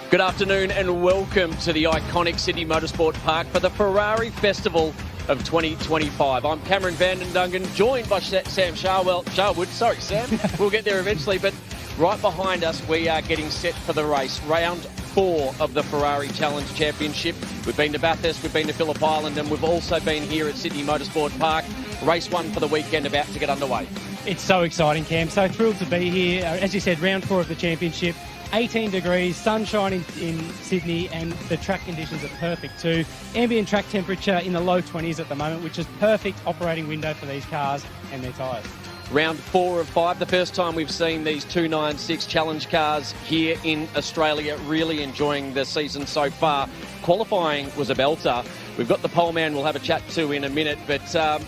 Good afternoon and welcome to the iconic Sydney Motorsport Park for the Ferrari Festival of 2025. I'm Cameron Vanden Dungen, joined by Sam Sharwood. Sorry, Sam. We'll get there eventually, but right behind us we are getting set for the race. Round 4 of the Ferrari Challenge Championship. We've been to Bathurst, we've been to Phillip Island, and we've also been here at Sydney Motorsport Park. Race 1 for the weekend about to get underway. It's so exciting, Cam. So thrilled to be here. As you said, round 4 of the championship. 18 degrees, sunshine in Sydney, and the track conditions are perfect too. Ambient track temperature in the low 20s at the moment, which is perfect operating window for these cars and their tyres. Round 4 of 5, the first time we've seen these 296 challenge cars here in Australia. Really enjoying the season so far. Qualifying was a belter. We've got the pole man we'll have a chat to in a minute, but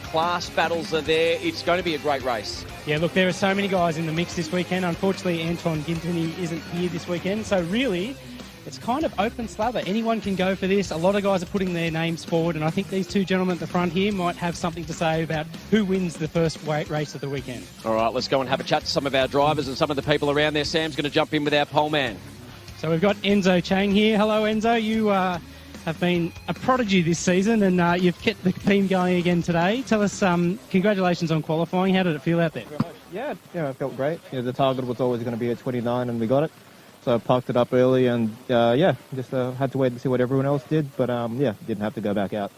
class battles are there. It's going to be a great race. Yeah, look, there are so many guys in the mix this weekend. Unfortunately, Anton Gintoni isn't here this weekend, so really it's kind of open slather. Anyone can go for this. A lot of guys are putting their names forward, and I think these two gentlemen at the front here might have something to say about who wins the first race of the weekend. All right, let's go and have a chat to some of our drivers and some of the people around there. Sam's going to jump in with our pole man. So we've got Enzo Chang here. Hello, Enzo. You have been a prodigy this season, and you've kept the team going again today. Tell us, congratulations on qualifying. How did it feel out there? Yeah, it felt great. The target was always going to be at 29, and we got it. So I parked it up early, and just had to wait and see what everyone else did, but didn't have to go back out.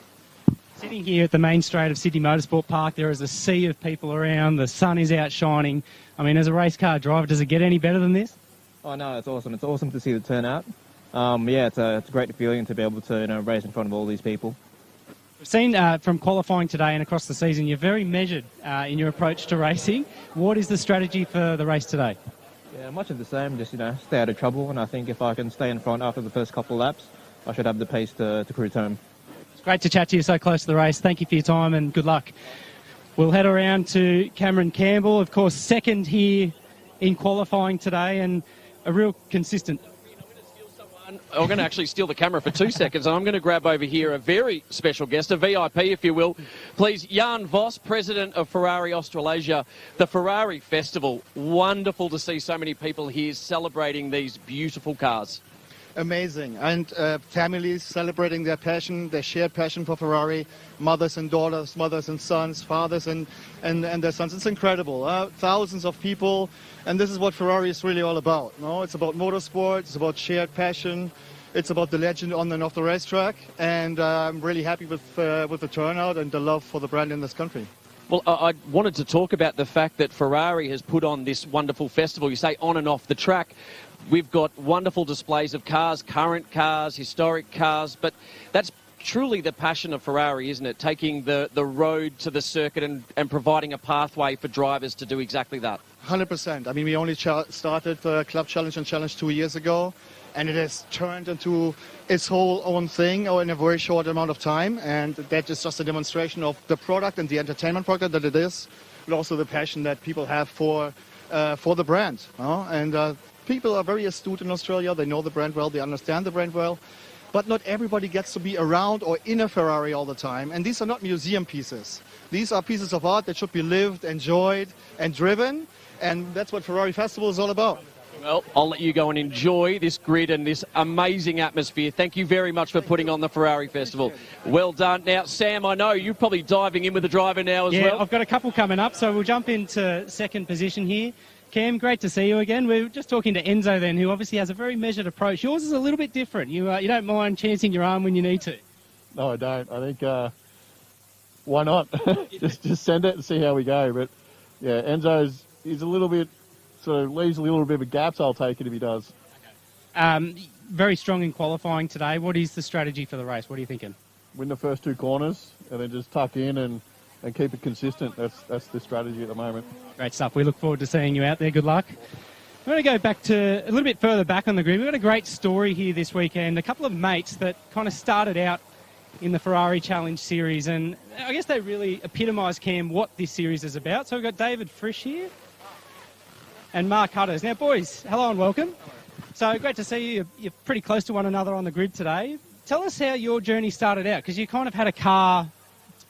Sitting here at the main straight of Sydney Motorsport Park, there is a sea of people around. The sun is out shining. I mean, as a race car driver, does it get any better than this? Oh no, it's awesome. It's awesome to see the turnout. It's a great feeling to be able to race in front of all these people. We've seen from qualifying today and across the season, you're very measured in your approach to racing. What is the strategy for the race today? Yeah, much of the same, just stay out of trouble, and I think if I can stay in front after the first couple of laps, I should have the pace to cruise home. It's great to chat to you so close to the race. Thank you for your time and good luck. We'll head around to Cameron Campbell, of course, second here in qualifying today, and a real consistent. I'm going to actually steal the camera for 2 seconds, and I'm going to grab over here a very special guest, a VIP, if you will. Please, Jan Vos, President of Ferrari Australasia, the Ferrari Festival. Wonderful to see so many people here celebrating these beautiful cars. Amazing. And families celebrating their passion, their shared passion for Ferrari, mothers and daughters, mothers and sons, fathers and their sons. It's incredible. Thousands of people. And this is what Ferrari is really all about. No? It's about motorsport. It's about shared passion. It's about the legend on and off the racetrack. And I'm really happy with the turnout and the love for the brand in this country. Well, I wanted to talk about the fact that Ferrari has put on this wonderful festival. You say on and off the track. We've got wonderful displays of cars, current cars, historic cars, but that's truly the passion of Ferrari, isn't it? Taking the road to the circuit and providing a pathway for drivers to do exactly that. 100%. I mean, we only started the Club Challenge and Challenge 2 years ago, and it has turned into its whole own thing in a very short amount of time, and that is just a demonstration of the product and the entertainment product that it is, but also the passion that people have for the brand. And people are very astute in Australia. They know the brand well. They understand the brand well. But not everybody gets to be around or in a Ferrari all the time. And these are not museum pieces. These are pieces of art that should be lived, enjoyed, and driven. And that's what Ferrari Festival is all about. Well, I'll let you go and enjoy this grid and this amazing atmosphere. Thank you very much for putting on the Ferrari Festival. Well done. Now, Sam, I know you're probably diving in with the driver now as well. Yeah, I've got a couple coming up, so we'll jump into second position here. Cam, great to see you again. We were just talking to Enzo then, who obviously has a very measured approach. Yours is a little bit different. You don't mind chancing your arm when you need to. No, I don't. I think, why not? just send it and see how we go. But, yeah, he's a little bit, sort of leaves a little bit of a gap, so I'll take it if he does. Very strong in qualifying today. What is the strategy for the race? What are you thinking? Win the first 2 corners and then just tuck in and keep it consistent. That's the strategy at the moment. Great stuff. We look forward to seeing you out there. Good luck. We're going to go back to a little bit further back on the grid. We've got a great story here this weekend. A couple of mates that kind of started out in the Ferrari Challenge series, and I guess they really epitomise, Cam, what this series is about. So we've got David Frisch here and Mark Hutters. Now, boys, hello and welcome. So great to see you. You're pretty close to one another on the grid today. Tell us how your journey started out, because you kind of had a car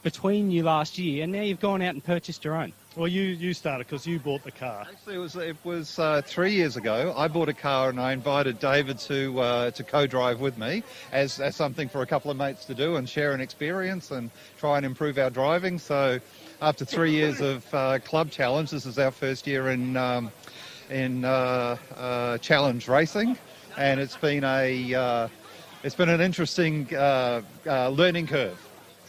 between you last year, and now you've gone out and purchased your own. Well, you started because you bought the car. Actually, it was 3 years ago. I bought a car and I invited David to co-drive with me as something for a couple of mates to do and share an experience and try and improve our driving. So after 3 years of club challenge, this is our first year in challenge racing, and it's been an interesting learning curve.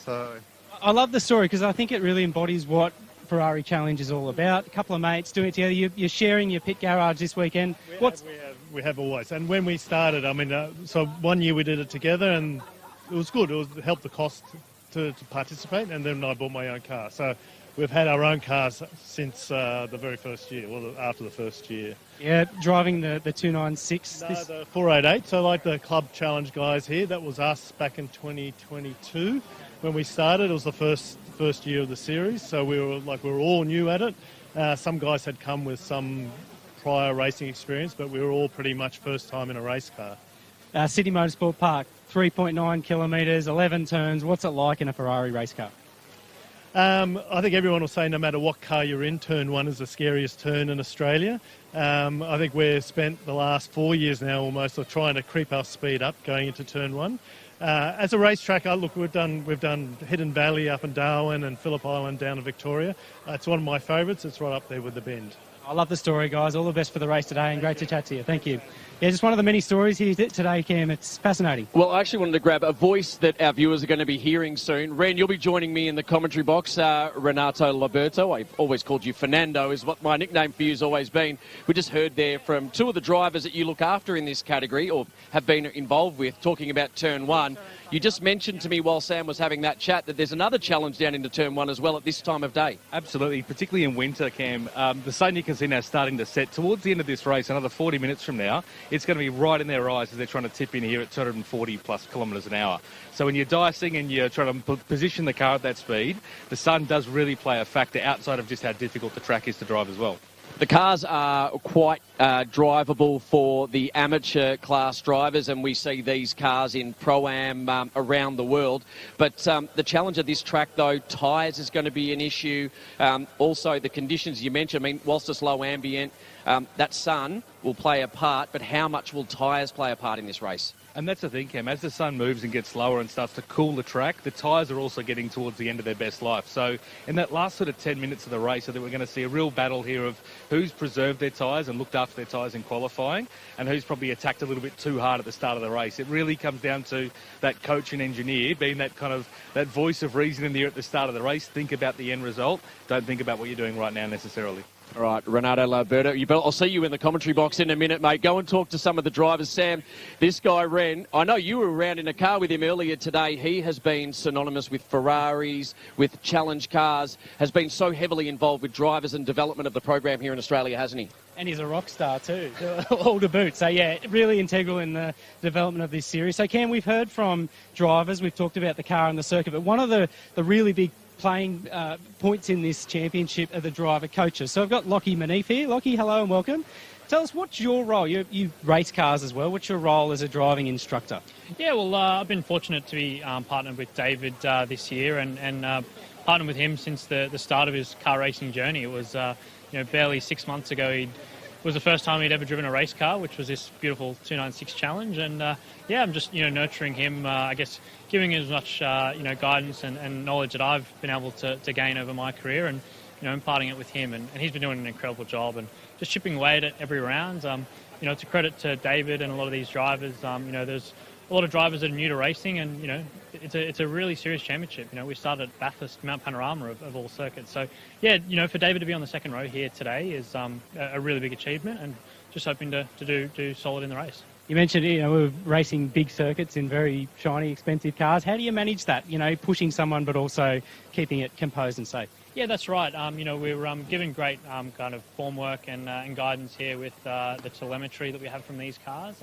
So I love the story because I think it really embodies what Ferrari Challenge is all about. A couple of mates doing it together. You're sharing your pit garage this weekend. We have always. And when we started, I mean, so 1 year we did it together, and it was good. It helped the cost to participate, and then I bought my own car. So we've had our own cars since the very first year, well, after the first year. Yeah, driving the 296. No, the 488. So like the Club Challenge guys here, that was us back in 2022 when we started. It was the first year of the series, so we were all new at it. Some guys had come with some prior racing experience, but we were all pretty much first time in a race car. Sydney Motorsport Park, 3.9 kilometres, 11 turns. What's it like in a Ferrari race car? I think everyone will say no matter what car you're in, turn one is the scariest turn in Australia. I think we've spent the last 4 years now almost of trying to creep our speed up going into turn one. As a racetrack, look, we've done Hidden Valley up in Darwin and Phillip Island down in Victoria. It's one of my favourites. It's right up there with the Bend. I love the story, guys. All the best for the race today, and great to chat to you. Thank you. Yeah, just one of the many stories here today, Cam. It's fascinating. Well, I actually wanted to grab a voice that our viewers are going to be hearing soon. Ren, you'll be joining me in the commentary box. Renato Liberto, I've always called you Fernando, is what my nickname for you has always been. We just heard there from two of the drivers that you look after in this category or have been involved with, talking about turn one. You just mentioned to me while Sam was having that chat that there's another challenge down into turn one as well at this time of day. Absolutely, particularly in winter, Cam. The Sydney Casino is starting to set towards the end of this race, another 40 minutes from now. It's going to be right in their eyes as they're trying to tip in here at 240 plus kilometres an hour. So when you're dicing and you're trying to position the car at that speed, the sun does really play a factor outside of just how difficult the track is to drive as well. The cars are quite drivable for the amateur class drivers, and we see these cars in Pro-Am around the world. But the challenge of this track, though, tyres is going to be an issue. Also, the conditions you mentioned, I mean, whilst it's low ambient, that sun will play a part, but how much will tyres play a part in this race? And that's the thing, Cam. As the sun moves and gets lower and starts to cool the track, the tyres are also getting towards the end of their best life. So in that last sort of 10 minutes of the race, I think we're going to see a real battle here of who's preserved their tyres and looked after their tyres in qualifying and who's probably attacked a little bit too hard at the start of the race. It really comes down to that coach and engineer being that kind of that voice of reason in the air at the start of the race. Think about the end result. Don't think about what you're doing right now necessarily. All right, Renato Liberto, I'll see you in the commentary box in a minute, mate. Go and talk to some of the drivers. Sam, this guy, Ren, I know you were around in a car with him earlier today. He has been synonymous with Ferraris, with challenge cars, has been so heavily involved with drivers and development of the program here in Australia, hasn't he? And he's a rock star too, all to boot. So, yeah, really integral in the development of this series. So, Cam, we've heard from drivers. We've talked about the car and the circuit. But one of the really big playing points in this championship are the driver coaches. So I've got Lockie Manif here. Lockie, hello and welcome. Tell us, what's your role? You race cars as well. What's your role as a driving instructor? Yeah, well, I've been fortunate to be partnered with David this year and partnered with him since the start of his car racing journey. It was barely 6 months ago. It was the first time he'd ever driven a race car, which was this beautiful 296 Challenge. And I'm just nurturing him, I guess, giving him as much guidance and knowledge that I've been able to gain over my career, and imparting it with him. And he's been doing an incredible job and just chipping away at it every round. It's a credit to David and a lot of these drivers. There's a lot of drivers that are new to racing, and it's a really serious championship. We started at Bathurst, Mount Panorama of all circuits. So yeah, for David to be on the second row here today is a really big achievement, and just hoping to do solid in the race. You mentioned, we're racing big circuits in very shiny, expensive cars. How do you manage that, pushing someone but also keeping it composed and safe? Yeah, that's right. We're given great kind of form work and guidance here with the telemetry that we have from these cars.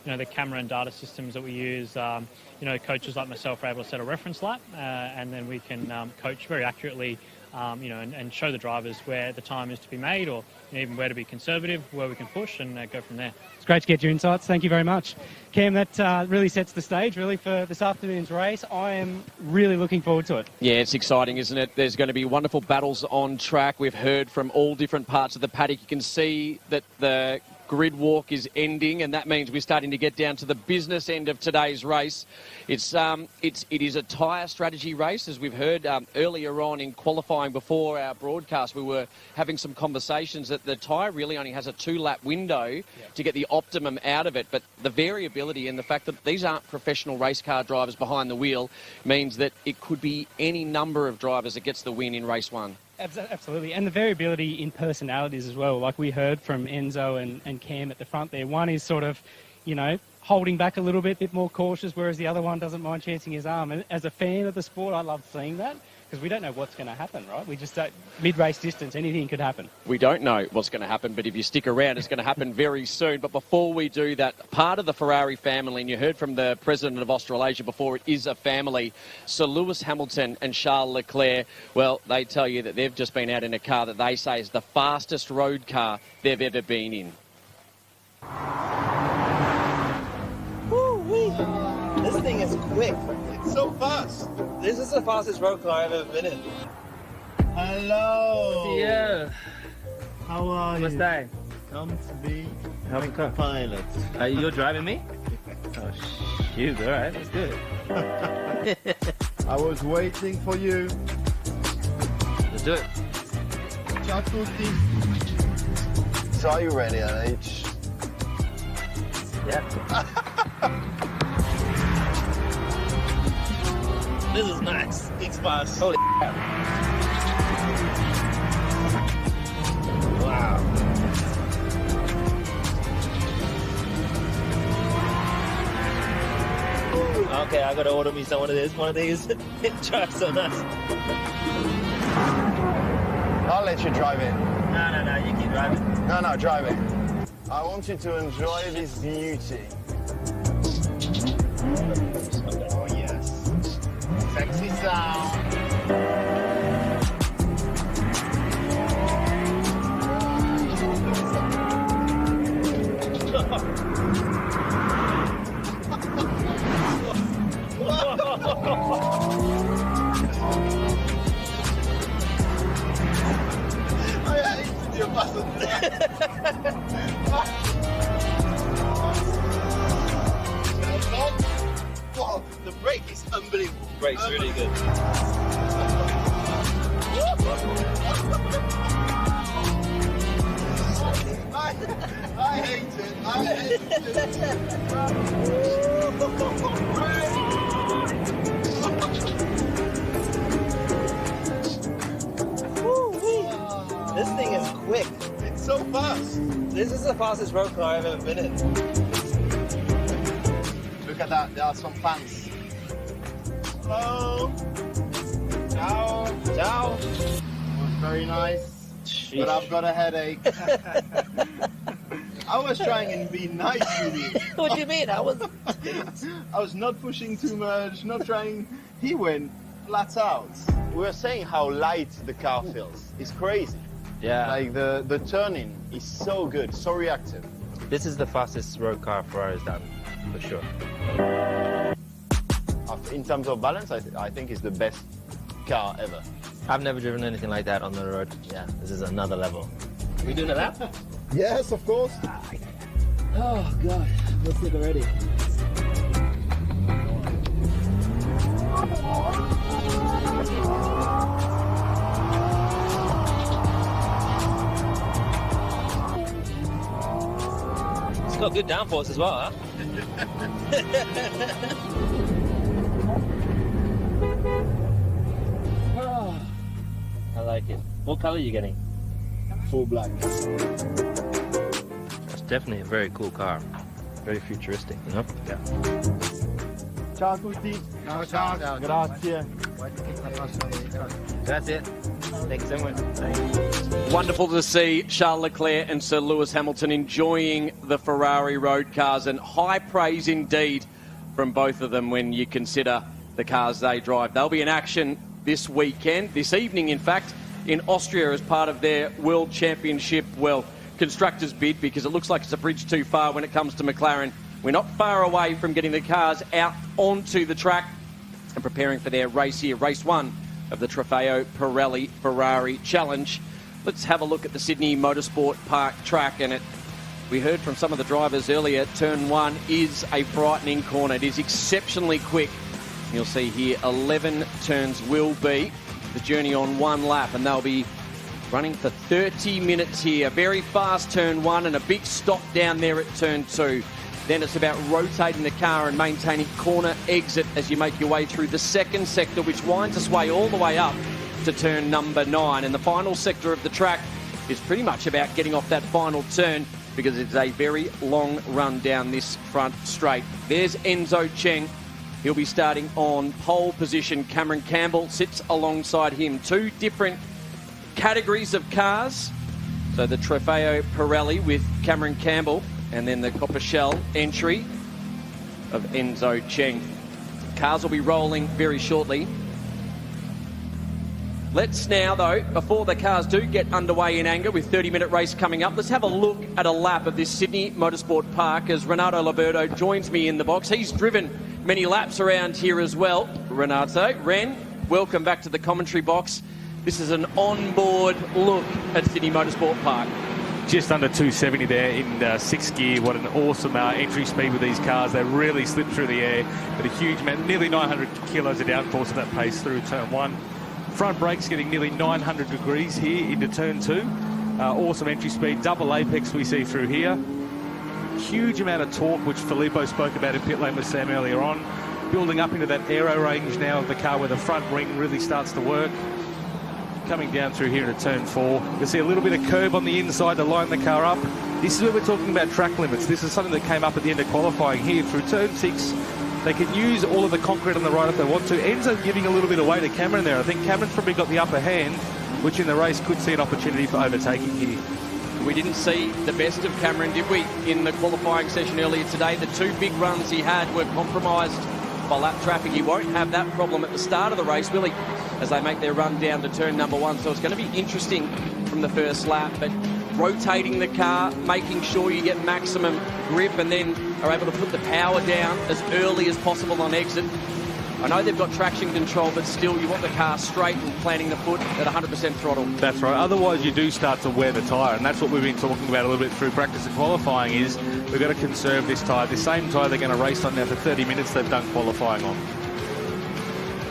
The camera and data systems that we use. Coaches like myself are able to set a reference lap, and then we can coach very accurately and show the drivers where the time is to be made, or even where to be conservative, where we can push, and go from there. It's great to get your insights. Thank you very much. Cam, that really sets the stage, really, for this afternoon's race. I am really looking forward to it. Yeah, it's exciting, isn't it? There's going to be wonderful battles on track. We've heard from all different parts of the paddock. You can see that the grid walk is ending, and that means we're starting to get down to the business end of today's race. It is a tyre strategy race, as we've heard earlier on in qualifying before our broadcast. We were having some conversations that the tyre really only has a 2-lap window to get the optimum out of it, but the variability and the fact that these aren't professional race car drivers behind the wheel means that it could be any number of drivers that gets the win in race one. Absolutely, and the variability in personalities as well. Like we heard from Enzo and Cam at the front there. One is sort of, holding back a little bit more cautious, whereas the other one doesn't mind chancing his arm. And as a fan of the sport, I love seeing that, because we don't know what's going to happen, right? We just don't, mid-race distance, anything could happen. We don't know what's going to happen, but if you stick around, it's going to happen very soon. But before we do that, part of the Ferrari family, and you heard from the president of Australasia before, it is a family. Sir Lewis Hamilton and Charles Leclerc, well, they tell you that they've just been out in a car that they say is the fastest road car they've ever been in. Woo-wee. This thing is quick. It's so fast. This is the fastest road car I've ever been in. Hello. Yeah. How are you? What's that? Come to be Having car. pilot. You're driving me? Oh, shoot. All right. Let's do it. I was waiting for you. Let's do it. Ciao tutti. So are you ready, LH? Yeah. This is nice. It's fast. Holy Wow. Okay, I gotta order me some one of these. It drives so nice. I'll let you drive it. No, you keep driving. No, drive it. I want you to enjoy this beauty. Oh, yes. Sexy sound. Wow, the brake is unbelievable. Brake's really good. I hate it. I hate it. This thing is quick. It's so fast. This is the fastest road car I've ever been in. Look at that, there are some fans. Hello. Ciao. Ciao. Very nice. But I've got a headache. I was trying and be nice with you. What do you mean? I was not pushing too much, not trying. He went flat out. We were saying how light the car feels. It's crazy. Yeah. Like the turning is so good, so reactive. This is the fastest road car Ferrari's done, for sure. In terms of balance, I think it's the best car ever. I've never driven anything like that on the road. Yeah, this is another level. We doing a lap? Yes, of course. Oh, God. Let's get ready. It's got good downforce as well, huh? I like it. What color are you getting? Full black. It's definitely a very cool car. Very futuristic, you know? Yeah. Ciao a tutti. Ciao. Grazie. That's it. Thanks so much. Thanks. Wonderful to see Charles Leclerc and Sir Lewis Hamilton enjoying the Ferrari road cars, and high praise indeed from both of them when you consider the cars they drive. They'll be in action this weekend, this evening, in fact, in Austria as part of their World Championship, well, constructors bid, because it looks like it's a bridge too far when it comes to McLaren. We're not far away from getting the cars out onto the track and preparing for their race here, race 1 of the Trofeo Pirelli Ferrari Challenge. Let's have a look at the Sydney Motorsport Park track, and we heard from some of the drivers earlier, turn 1 is a frightening corner. It is exceptionally quick. You'll see here 11 turns will be the journey on 1 lap, and they'll be running for 30 minutes here. Very fast turn 1 and a big stop down there at turn 2. Then it's about rotating the car and maintaining corner exit as you make your way through the second sector, which winds its way all the way up to turn number 9. And the final sector of the track is pretty much about getting off that final turn, because it's a very long run down this front straight. There's Enzo Cheng. He'll be starting on pole position. Cameron Campbell sits alongside him. 2 different categories of cars. So the Trofeo Pirelli with Cameron Campbell, and then the Copper Shell entry of Enzo Cheng. Cars will be rolling very shortly. Let's now, though, before the cars do get underway in anger with 30-minute race coming up, let's have a look at a lap of this Sydney Motorsport Park as Renato Laverdo joins me in the box. He's driven many laps around here as well. Renato, Ren, welcome back to the commentary box. This is an onboard look at Sydney Motorsport Park. Just under 270 there in 6th gear. What an awesome entry speed with these cars. They really slip through the air, but a huge amount, nearly 900 kilos of downforce of that pace through turn 1. Front brakes getting nearly 900 degrees here into turn 2. Awesome entry speed, double apex we see through here. Huge amount of torque, which Filippo spoke about in pit lane with Sam earlier on. Building up into that aero range now of the car where the front ring really starts to work. Coming down through here into turn 4. You'll see a little bit of curb on the inside to line the car up. This is where we're talking about track limits. This is something that came up at the end of qualifying here through turn 6. They can use all of the concrete on the right if they want to. Enzo giving a little bit away to Cameron there. I think Cameron's probably got the upper hand, which in the race could see an opportunity for overtaking here. We didn't see the best of Cameron, did we, in the qualifying session earlier today? The 2 big runs he had were compromised by lap traffic. He won't have that problem at the start of the race, will he, as they make their run down to turn number 1. So it's going to be interesting from the first lap, but rotating the car, making sure you get maximum grip, and then are able to put the power down as early as possible on exit. I know they've got traction control, but still you want the car straight and planting the foot at 100% throttle. That's right. Otherwise you do start to wear the tyre, and that's what we've been talking about a little bit through practice and qualifying, is we've got to conserve this tyre. The same tyre they're going to race on now for 30 minutes they've done qualifying on.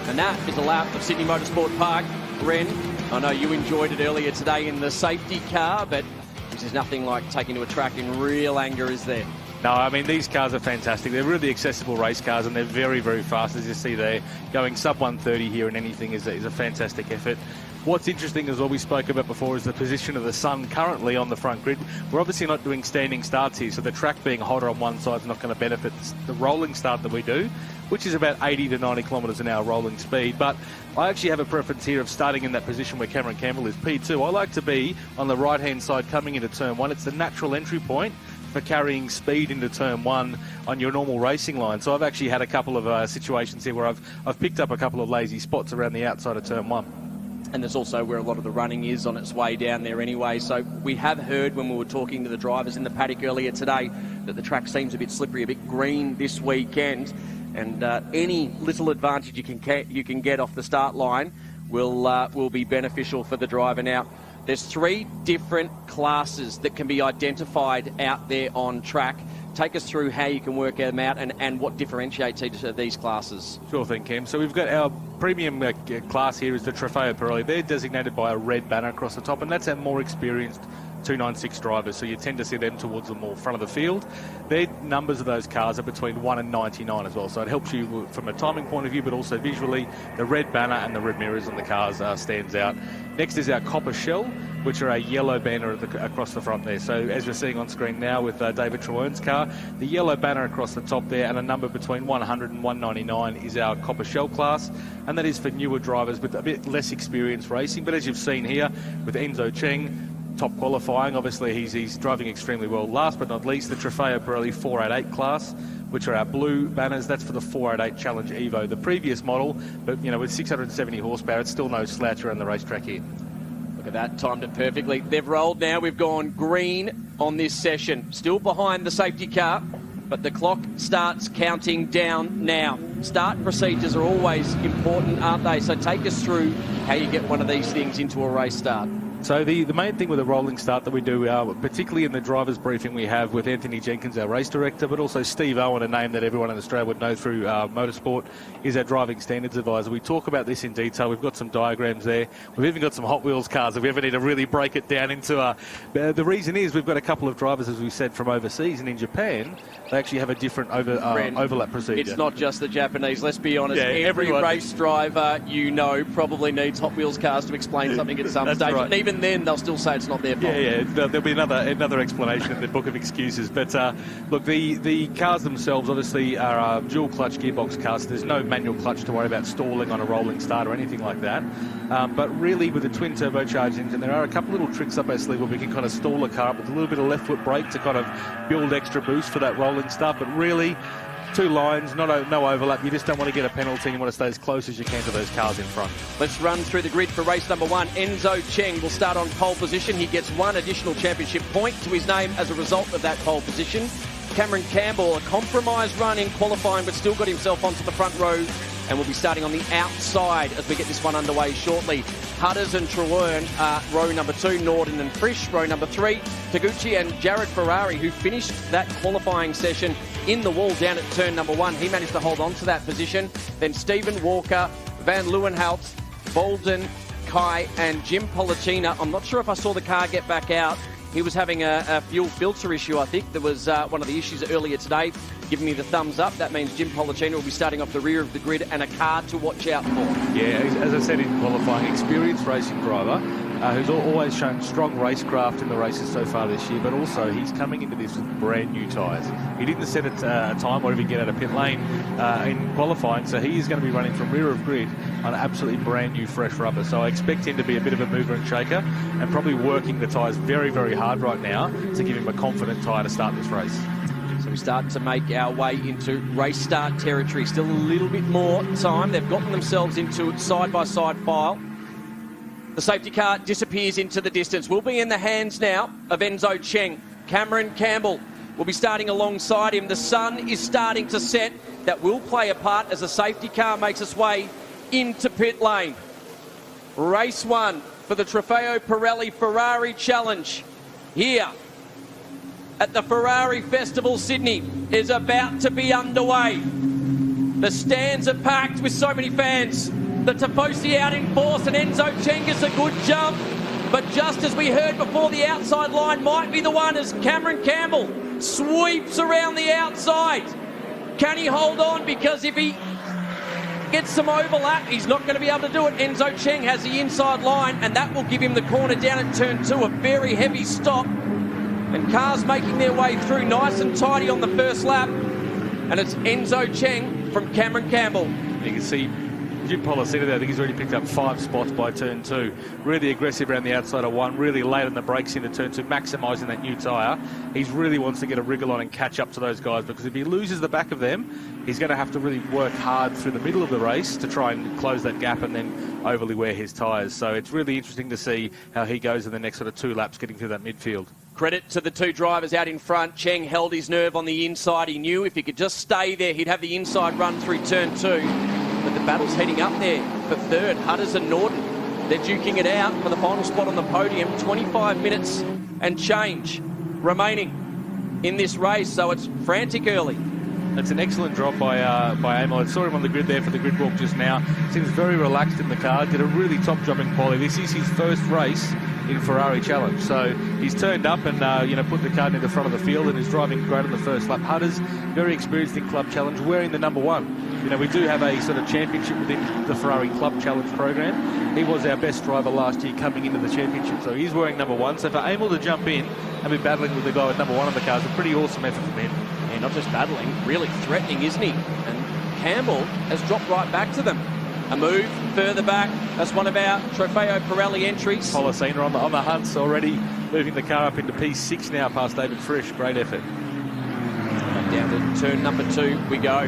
And that is a lap of Sydney Motorsport Park. Ren, I know you enjoyed it earlier today in the safety car, but this is nothing like taking to a track in real anger, is there? No, I mean, these cars are fantastic. They're really accessible race cars, and they're very, very fast, as you see there. Going sub 130 here and anything is a fantastic effort. What's interesting is what we spoke about before is the position of the sun currently on the front grid. We're obviously not doing standing starts here, so the track being hotter on one side is not going to benefit the rolling start that we do, which is about 80 to 90 kilometres an hour rolling speed. But I actually have a preference here of starting in that position where Cameron Campbell is, P2. I like to be on the right-hand side coming into turn 1. It's the natural entry point for carrying speed into turn 1 on your normal racing line. So I've actually had a couple of situations here where I've picked up a couple of lazy spots around the outside of turn 1. And there's also where a lot of the running is on its way down there anyway. So we have heard when we were talking to the drivers in the paddock earlier today that the track seems a bit slippery, a bit green this weekend. And any little advantage you can get off the start line will be beneficial for the driver. Now, there's 3 different classes that can be identified out there on track. Take us through how you can work them out and what differentiates each of these classes. Sure thing, Cam. So we've got our premium class here is the Trofeo Pirelli. They're designated by a red banner across the top, and that's our more experienced 296 drivers, so you tend to see them towards the more front of the field. Their numbers of those cars are between 1 and 99 as well, so it helps you from a timing point of view, but also visually. The red banner and the red mirrors on the cars stands out. Next is our Copper Shell, which are a yellow banner across the front there. So as we're seeing on screen now with David Trewerne's car, the yellow banner across the top there and a number between 100 and 199 is our Copper Shell class, and that is for newer drivers with a bit less experience racing. But as you've seen here with Enzo Cheng, top qualifying, obviously he's driving extremely well. Last but not least, the Trofeo Pirelli 488 class, which are our blue banners. That's for the 488 Challenge Evo, the previous model, but with 670 horsepower, it's still no slouch around the racetrack here. Look at that, timed it perfectly. They've rolled now. We've gone green on this session. Still behind the safety car, but the clock starts counting down now. Start procedures are always important, aren't they? So take us through how you get one of these things into a race start. So the main thing with a rolling start that we do, particularly in the driver's briefing we have with Anthony Jenkins, our race director, but also Steve Owen, a name that everyone in Australia would know through motorsport, is our driving standards advisor. We talk about this in detail. We've got some diagrams there. We've even got some Hot Wheels cars if we ever need to really break it down into the reason is we've got a couple of drivers, as we said, from overseas, and in Japan, they actually have a different overlap procedure. It's not just the Japanese, let's be honest. Yeah, Every everyone. race driver probably needs Hot Wheels cars to explain something at some stage. Right. And even then, they'll still say it's not their fault. Yeah, there'll be another explanation in the book of excuses. But look, the cars themselves obviously are dual clutch gearbox cars. So there's no manual clutch to worry about stalling on a rolling start or anything like that. But really, with a twin turbocharged engine, there are a couple little tricks up our sleeve where we can kind of stall the car up with a little bit of left foot brake to kind of build extra boost for that rolling start. But really, two lines, no overlap. You just don't want to get a penalty. You want to stay as close as you can to those cars in front. Let's run through the grid for race number 1. Enzo Cheng will start on pole position. He gets 1 additional championship point to his name as a result of that pole position. Cameron Campbell, a compromised run in qualifying, but still got himself onto the front row and will be starting on the outside as we get this one underway shortly. Hutters and Trewern are row number 2, Norden and Frisch. Row number 3, Taguchi and Jared Ferrari, who finished that qualifying session in the wall down at turn number 1. He managed to hold on to that position. Then Stephen Walker, Van Leeuwenhout, Bolden, Kai and Jim Politina. I'm not sure if I saw the car get back out. He was having a fuel filter issue, I think. There was one of the issues earlier today. Giving me the thumbs up. That means Jim Politina will be starting off the rear of the grid and a car to watch out for. Yeah, as I said in qualifying, experienced racing driver who's always shown strong racecraft in the races so far this year, but also he's coming into this with brand new tyres. He didn't set a time or even get out of pit lane in qualifying, so he is going to be running from rear of grid on absolutely brand new fresh rubber. So I expect him to be a bit of a mover and shaker and probably working the tyres very, very hard right now to give him a confident tyre to start this race. So we start to make our way into race start territory. Still a little bit more time. They've gotten themselves into side-by-side file. The safety car disappears into the distance. We'll be in the hands now of Enzo Cheng. Cameron Campbell will be starting alongside him. The sun is starting to set. That will play a part as the safety car makes its way into pit lane. Race 1 for the Trofeo Pirelli Ferrari Challenge here at the Ferrari Festival Sydney is about to be underway. The stands are packed with so many fans. The Tifosi out in force, and Enzo Cheng gets a good jump. But just as we heard before, the outside line might be the one as Cameron Campbell sweeps around the outside. Can he hold on? Because if he gets some overlap, he's not going to be able to do it. Enzo Cheng has the inside line, and that will give him the corner down at turn 2, a very heavy stop. And cars making their way through nice and tidy on the first lap. And it's Enzo Cheng from Cameron Campbell. You can see Jim Politina there. I think he's already picked up 5 spots by turn 2. Really aggressive around the outside of 1, really late on the brakes into turn 2, maximising that new tyre. He really wants to get a wriggle on and catch up to those guys, because if he loses the back of them, he's going to have to really work hard through the middle of the race to try and close that gap and then overly wear his tyres. So it's really interesting to see how he goes in the next sort of 2 laps getting through that midfield. Credit to the 2 drivers out in front. Cheng held his nerve on the inside. He knew if he could just stay there, he'd have the inside run through turn 2. But the battle's heading up there for third. Hutters and Norden, they're duking it out for the final spot on the podium. 25 minutes and change remaining in this race, so it's frantic early. It's an excellent drop by Emil. I saw him on the grid there for the grid walk just now. Seems very relaxed in the car. Did a really top job in quality. This is his first race in Ferrari Challenge. So he's turned up and put the car near the front of the field and is driving great on the first lap. Hutters, very experienced in Club Challenge, wearing the number 1. We do have a sort of championship within the Ferrari Club Challenge program. He was our best driver last year coming into the championship, so he's wearing number 1. So for Emil to jump in and be battling with the guy with number 1 on the car is a pretty awesome effort from him. Yeah, not just battling, really threatening, isn't he? And Campbell has dropped right back to them. A move further back. That's one of our Trofeo Pirelli entries. Politina on the hunts already, moving the car up into P6 now past David Frisch. Great effort. Down to turn number 2 we go.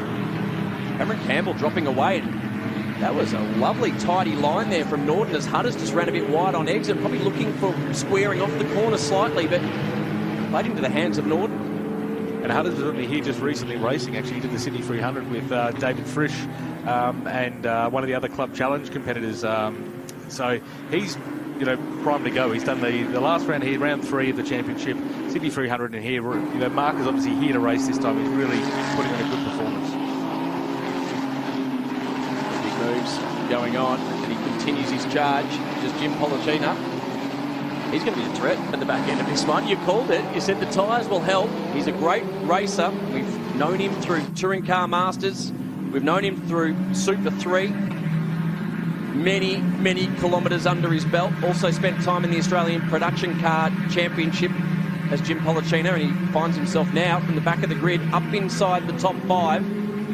Cameron Campbell dropping away. That was a lovely, tidy line there from Norton as Hutters just ran a bit wide on exit, probably looking for squaring off the corner slightly, but played into the hands of Norton. And Hutters was only here just recently racing, actually. He did the Sydney 300 with David Frisch and one of the other Club Challenge competitors. So he's, primed to go. He's done the last round here, round 3 of the championship, Sydney 300 in here. Mark is obviously here to race this time. He's really putting in a good performance. Big moves going on, and he continues his charge. Just Jim Policina. He's going to be a threat at the back end of this one. You called it. You said the tyres will help. He's a great racer. We've known him through Touring Car Masters. We've known him through Super 3. Many, many kilometres under his belt. Also spent time in the Australian Production Car Championship as Jim Policina, and he finds himself now from the back of the grid up inside the top 5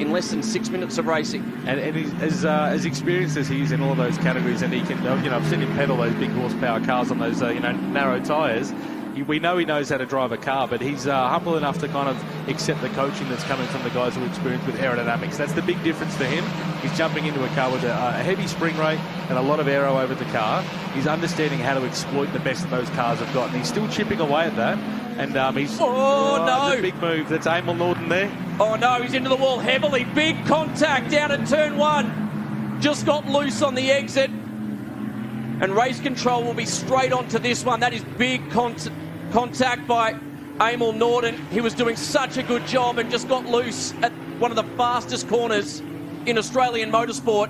in less than 6 minutes of racing. And he's as experienced as he is in all those categories, and he can, I've seen him pedal those big horsepower cars on those, narrow tyres. We know he knows how to drive a car, but he's humble enough to kind of accept the coaching that's coming from the guys who are experienced with aerodynamics. That's the big difference for him. He's jumping into a car with a heavy spring rate and a lot of aero over the car. He's understanding how to exploit the best that those cars have got, and he's still chipping away at that. And he's... Oh, no! It's a big move. That's Emil Norton there. Oh, no, he's into the wall heavily. Big contact down at turn 1. Just got loose on the exit. And race control will be straight onto this one. That is big contact by Emil Norton. He was doing such a good job and just got loose at one of the fastest corners in Australian motorsport.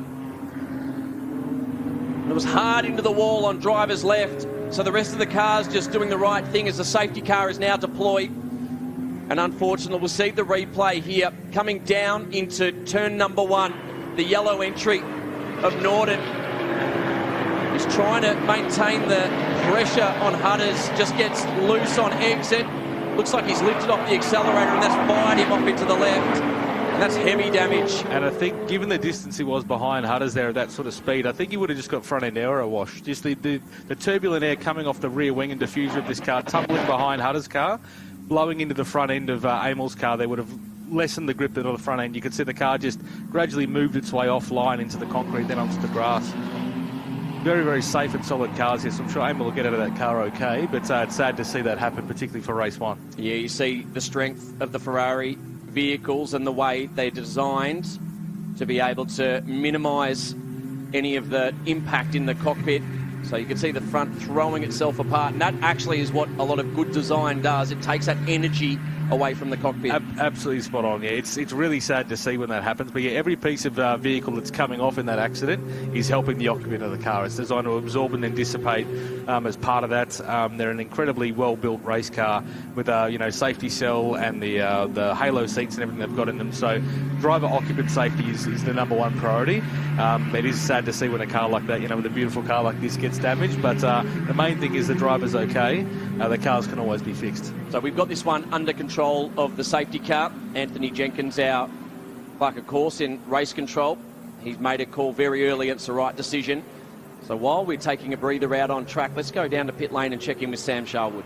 It was hard into the wall on driver's left. So the rest of the car's just doing the right thing as the safety car is now deployed. And unfortunately, we'll see the replay here. Coming down into turn number 1, the yellow entry of Norton. He's trying to maintain the pressure on Hutters, just gets loose on exit. Looks like he's lifted off the accelerator, and that's fired him off into the left. And that's heavy damage. And I think, given the distance he was behind Hutters there at that sort of speed, I think he would have just got front-end aero wash. Just the turbulent air coming off the rear wing and diffuser of this car, tumbling behind Hutters' car, blowing into the front end of Emil's car. They would have lessened the grip on the front end. You could see the car just gradually moved its way offline into the concrete, then onto the grass. Very, very safe and solid cars here, so I'm sure Emil will get out of that car okay, but it's sad to see that happen, particularly for race 1. Yeah, you see the strength of the Ferrari vehicles and the way they're designed to be able to minimise any of the impact in the cockpit. So you can see the front throwing itself apart, and that actually is what a lot of good design does. It takes that energy away from the cockpit. Absolutely spot on, yeah. It's really sad to see when that happens, but yeah, every piece of vehicle that's coming off in that accident is helping the occupant of the car. It's designed to absorb and then dissipate as part of that. They're an incredibly well-built race car with a safety cell and the halo seats and everything they've got in them. So driver occupant safety is the number 1 priority. It is sad to see when a car like that, with a beautiful car like this, gets damaged, but the main thing is the driver's okay. The cars can always be fixed. So we've got this one under control of the safety car. Anthony Jenkins, our clerk of course in race control. He's made a call very early. It's the right decision. So while we're taking a breather out on track, let's go down to pit lane and check in with Sam Sharwood.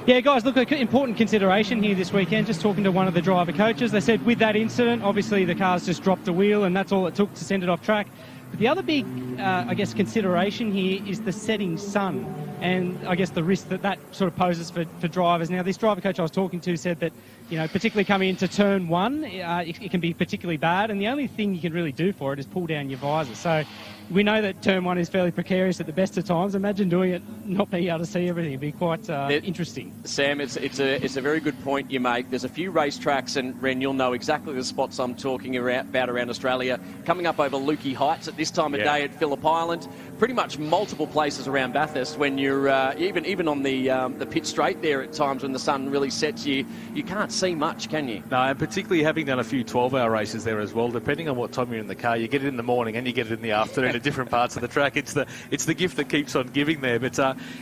Yeah, guys, look, an important consideration here this weekend. Just talking to one of the driver coaches, they said with that incident, obviously the car's just dropped a wheel and that's all it took to send it off track. But the other big, consideration here is the setting sun and, I guess, the risk that sort of poses for drivers. Now, this driver coach I was talking to said that, particularly coming into turn 1, it can be particularly bad, and the only thing you can really do for it is pull down your visor. So we know that turn 1 is fairly precarious at the best of times. Imagine doing it, not being able to see everything. It'd be quite interesting. Sam, it's a very good point you make. There's a few racetracks, and Ren, you'll know exactly the spots I'm talking about around Australia. Coming up over Lukey Heights at this time of day at Phillip Island. Pretty much multiple places around Bathurst when you're even on the pit straight there at times when the sun really sets you can't see much, can you? No, and particularly having done a few 12-hour races there as well, depending on what time you're in the car, you get it in the morning and you get it in the afternoon at different parts of the track. It's the gift that keeps on giving there. But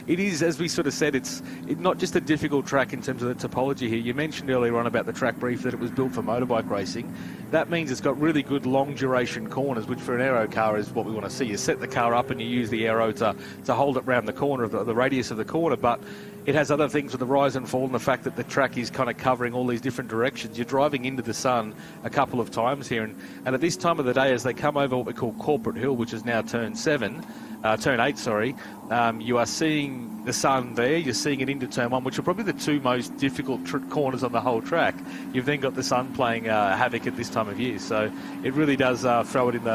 it is, as we sort of said, it's not just a difficult track in terms of the topology here. You mentioned earlier on about the track brief that it was built for motorbike racing. That means it's got really good long duration corners, which for an aero car is what we want to see. You set the car up and you use the aero to hold it round the corner of the radius of the corner, but it has other things with the rise and fall and the fact that the track is kind of covering all all these different directions. You're driving into the sun a couple of times here, and at this time of the day, as they come over what we call Corporate Hill, which is now turn 8, sorry, you are seeing the sun there. You're seeing it into turn 1, which are probably the two most difficult corners on the whole track. You've then got the sun playing havoc at this time of year, so it really does throw it in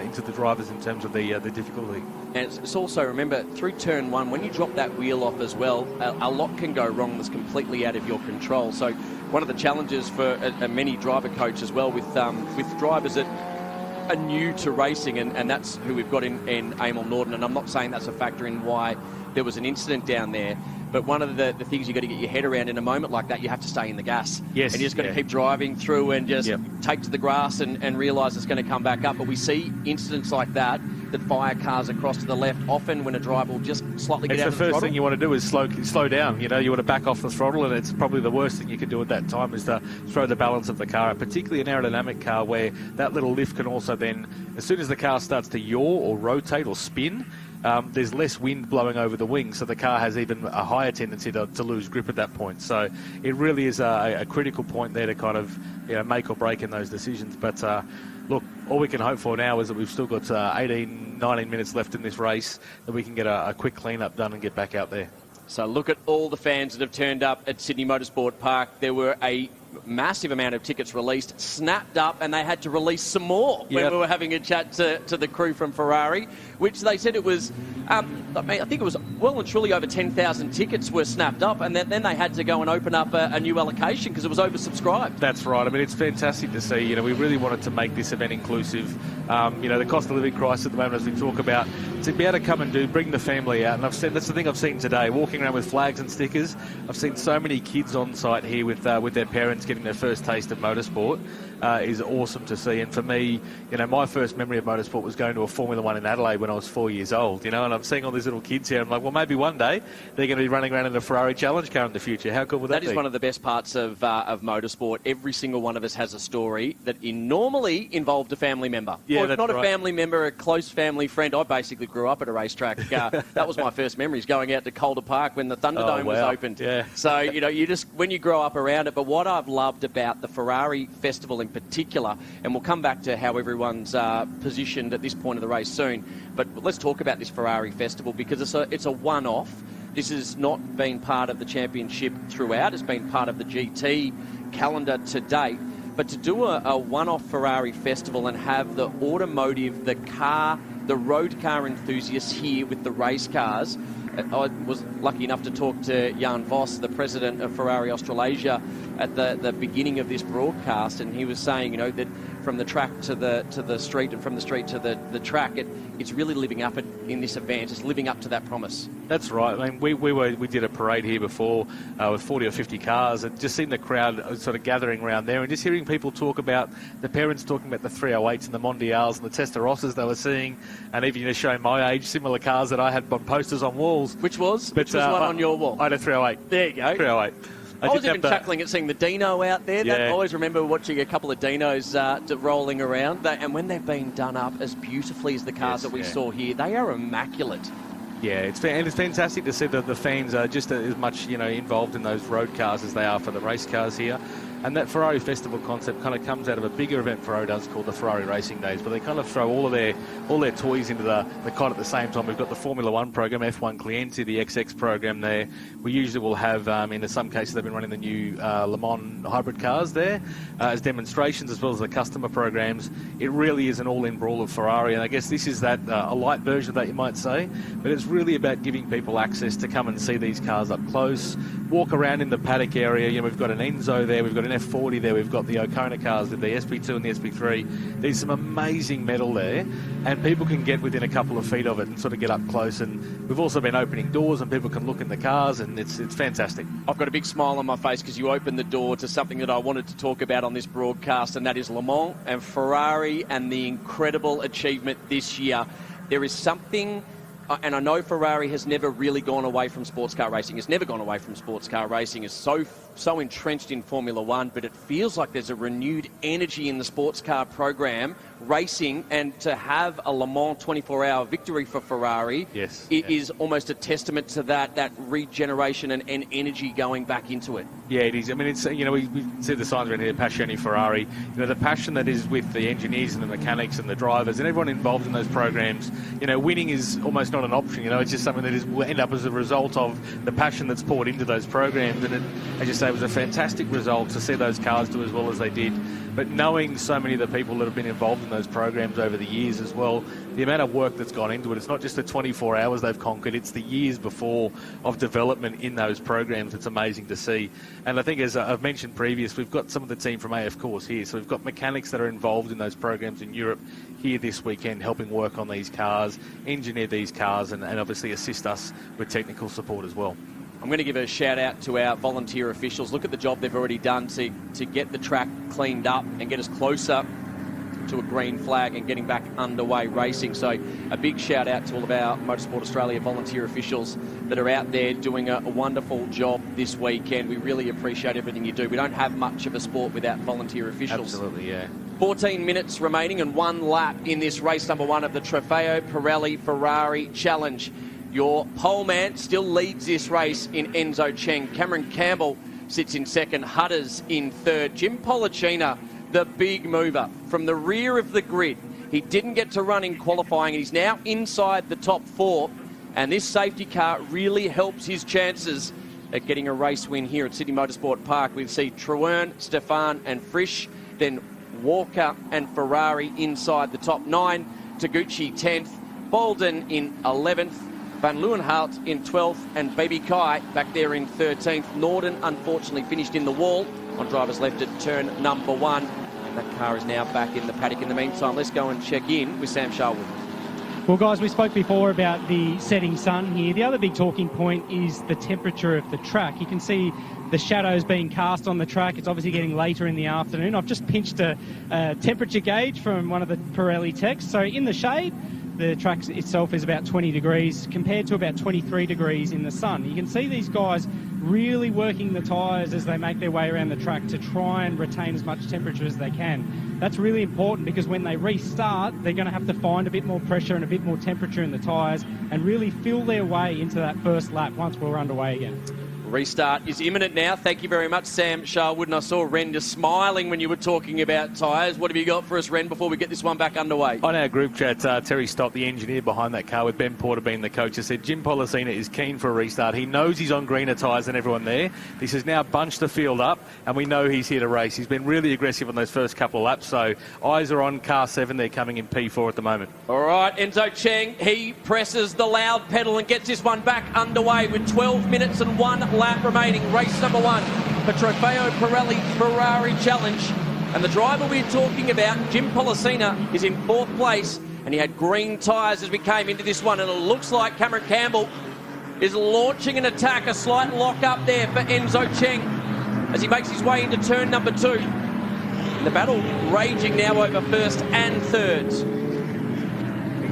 into the drivers in terms of the difficulty. And it's also, remember, through turn 1, when you drop that wheel off as well, a lot can go wrong that's completely out of your control. So one of the challenges for a many driver coach as well with drivers that are new to racing, and that's who we've got in Amel Norton, and I'm not saying that's a factor in why there was an incident down there, but one of the things you've got to get your head around in a moment like that, you have to stay in the gas. Yes. And you just got to keep driving through and just take to the grass and realise it's going to come back up. But we see incidents like that fire cars across to the left. Often when a driver will just slightly get out of the throttle. The first thing you want to do is slow down. You want to back off the throttle, and it's probably the worst thing you can do at that time is to throw the balance of the car, particularly an aerodynamic car where that little lift can also then, as soon as the car starts to yaw or rotate or spin, there's less wind blowing over the wings, so the car has even a higher tendency to lose grip at that point. So it really is a critical point there to kind of make or break in those decisions. But look, all we can hope for now is that we've still got 18, 19 minutes left in this race, that we can get a quick clean-up done and get back out there. So look at all the fans that have turned up at Sydney Motorsport Park. There were a massive amount of tickets released, snapped up, and they had to release some more when we were having a chat to the crew from Ferrari, which they said it was, I think it was well and truly over 10,000 tickets were snapped up, and then they had to go and open up a new allocation because it was oversubscribed. That's right. I mean, it's fantastic to see. We really wanted to make this event inclusive. The cost of living crisis at the moment, as we talk about, to be able to come and bring the family out. And that's the thing I've seen today, walking around with flags and stickers. I've seen so many kids on site here with their parents getting their first taste of motorsport. Is awesome to see. And for me, my first memory of motorsport was going to a Formula 1 in Adelaide when I was 4 years old, and I'm seeing all these little kids here. I'm like, well, maybe one day they're going to be running around in a Ferrari Challenge car in the future. How cool would that be? That is one of the best parts of motorsport. Every single one of us has a story that normally involved a family member. Yeah, or if not right. A family member, a close family friend. I basically grew up at a racetrack. That was my first memories, going out to Calder Park when the Thunderdome was opened. Yeah. So, you just, when you grow up around it. But what I've loved about the Ferrari Festival in particular, and we'll come back to how everyone's positioned at this point of the race soon, but let's talk about this Ferrari Festival because it's a one-off. This has not been part of the championship throughout. It's been part of the GT calendar to date. But to do a one-off Ferrari Festival and have the automotive, the road car enthusiasts here with the race cars. I was lucky enough to talk to Jan Vos, the president of Ferrari Australasia, at the beginning of this broadcast, and he was saying, that from the track to the street and from the street to the track, it's really living up in this event. It's living up to that promise. That's right. I mean, we did a parade here before with 40 or 50 cars, and just seeing the crowd sort of gathering around there, and just hearing people talk about the parents talking about the 308s and the Mondials and the Testarossas they were seeing, and even showing my age similar cars that I had on posters on walls. Which was one on your wall? I had a 308. There you go. 308. I was even chuckling at seeing the Dino out there. Yeah. I always remember watching a couple of Dinos rolling around. And when they've been done up as beautifully as the cars that we saw here, they are immaculate. Yeah, it's fantastic to see that the fans are just as much involved in those road cars as they are for the race cars here. And that Ferrari Festival concept kind of comes out of a bigger event Ferrari does called the Ferrari Racing Days, but they kind of throw all their toys into the cot at the same time. We've got the Formula 1 program, F1 Clienti, the XX program there. We usually will have, in some cases, they've been running the new Le Mans hybrid cars there as demonstrations, as well as the customer programs. It really is an all-in brawl of Ferrari, and I guess this is that a light version of that, you might say, but it's really about giving people access to come and see these cars up close, walk around in the paddock area. We've got an Enzo there, we've got an F40 there, we've got the O'Kona cars with the SP2 and the SP3. There's some amazing metal there, and people can get within a couple of feet of it and sort of get up close. And we've also been opening doors, and people can look in the cars, and it's fantastic. I've got a big smile on my face because you opened the door to something that I wanted to talk about on this broadcast, and that is Le Mans and Ferrari and the incredible achievement this year. There is something... And I know Ferrari has never really gone away from sports car racing. It's never gone away from sports car racing. It's so entrenched in Formula 1, but it feels like there's a renewed energy in the sports car program racing, and to have a Le Mans 24-hour victory for Ferrari is almost a testament to that regeneration and energy going back into it. Yeah, it is. I mean, it's, you know, we see the signs around here, Passione Ferrari. You know, the passion that is with the engineers and the mechanics and the drivers and everyone involved in those programs. You know, winning is almost not an option. You know, it's just something that will end up as a result of the passion that's poured into those programs. And it, as you say, it was a fantastic result to see those cars do as well as they did. But knowing so many of the people that have been involved in those programs over the years as well, the amount of work that's gone into it, it's not just the 24 hours they've conquered, it's the years before of development in those programs. It's amazing to see. And I think, as I've mentioned previous, we've got some of the team from AF Course here. So we've got mechanics that are involved in those programs in Europe here this weekend, helping work on these cars, engineer these cars, and obviously assist us with technical support as well. I'm going to give a shout out to our volunteer officials. Look at the job they've already done to get the track cleaned up and get us closer to a green flag and getting back underway racing. So a big shout out to all of our Motorsport Australia volunteer officials that are out there doing a wonderful job this weekend. We really appreciate everything you do. We don't have much of a sport without volunteer officials. Absolutely, yeah. 14 minutes remaining and one lap in this race number 1 of the Trofeo Pirelli Ferrari Challenge. Your pole man still leads this race in Enzo Cheng. Cameron Campbell sits in second. Hutters in third. Jim Pollicina, the big mover, from the rear of the grid. He didn't get to run in qualifying, and he's now inside the top 4. And this safety car really helps his chances at getting a race win here at Sydney Motorsport Park. We see Truern, Stefan and Frisch, then Walker and Ferrari inside the top 9. Taguchi 10th. Bolden in 11th. Van Leeuwenhout in 12th, and Baby Kai back there in 13th. Norden unfortunately finished in the wall on driver's left at turn number 1. And that car is now back in the paddock. In the meantime, let's go and check in with Sam Sharwood. Well, guys, we spoke before about the setting sun here. The other big talking point is the temperature of the track. You can see the shadows being cast on the track. It's obviously getting later in the afternoon. I've just pinched a temperature gauge from one of the Pirelli techs. So in the shade, the track itself is about 20 degrees compared to about 23 degrees in the sun. You can see these guys really working the tyres as they make their way around the track to try and retain as much temperature as they can. That's really important because when they restart, they're going to have to find a bit more pressure and a bit more temperature in the tyres and really feel their way into that first lap once we're underway again. Restart is imminent now. Thank you very much, Sam Sharwood. And I saw Ren just smiling when you were talking about tyres. What have you got for us, Ren, before we get this one back underway? On our group chat, Terry Stott, the engineer behind that car, with Ben Porter being the coach, has said Jim Pollicina is keen for a restart. He knows he's on greener tyres than everyone there. This has now bunched the field up, and we know he's here to race. He's been really aggressive on those first couple of laps, so eyes are on car 7. They're coming in P4 at the moment. All right, Enzo Cheng, he presses the loud pedal and gets this one back underway with 12 minutes and 1 lap remaining. Race number 1, the Trofeo Pirelli Ferrari Challenge. And the driver we're talking about, Jim Pollicina, is in 4th place, and he had green tyres as we came into this one, and it looks like Cameron Campbell is launching an attack, a slight lock up there for Enzo Cheng as he makes his way into turn number 2. And the battle raging now over first and thirds.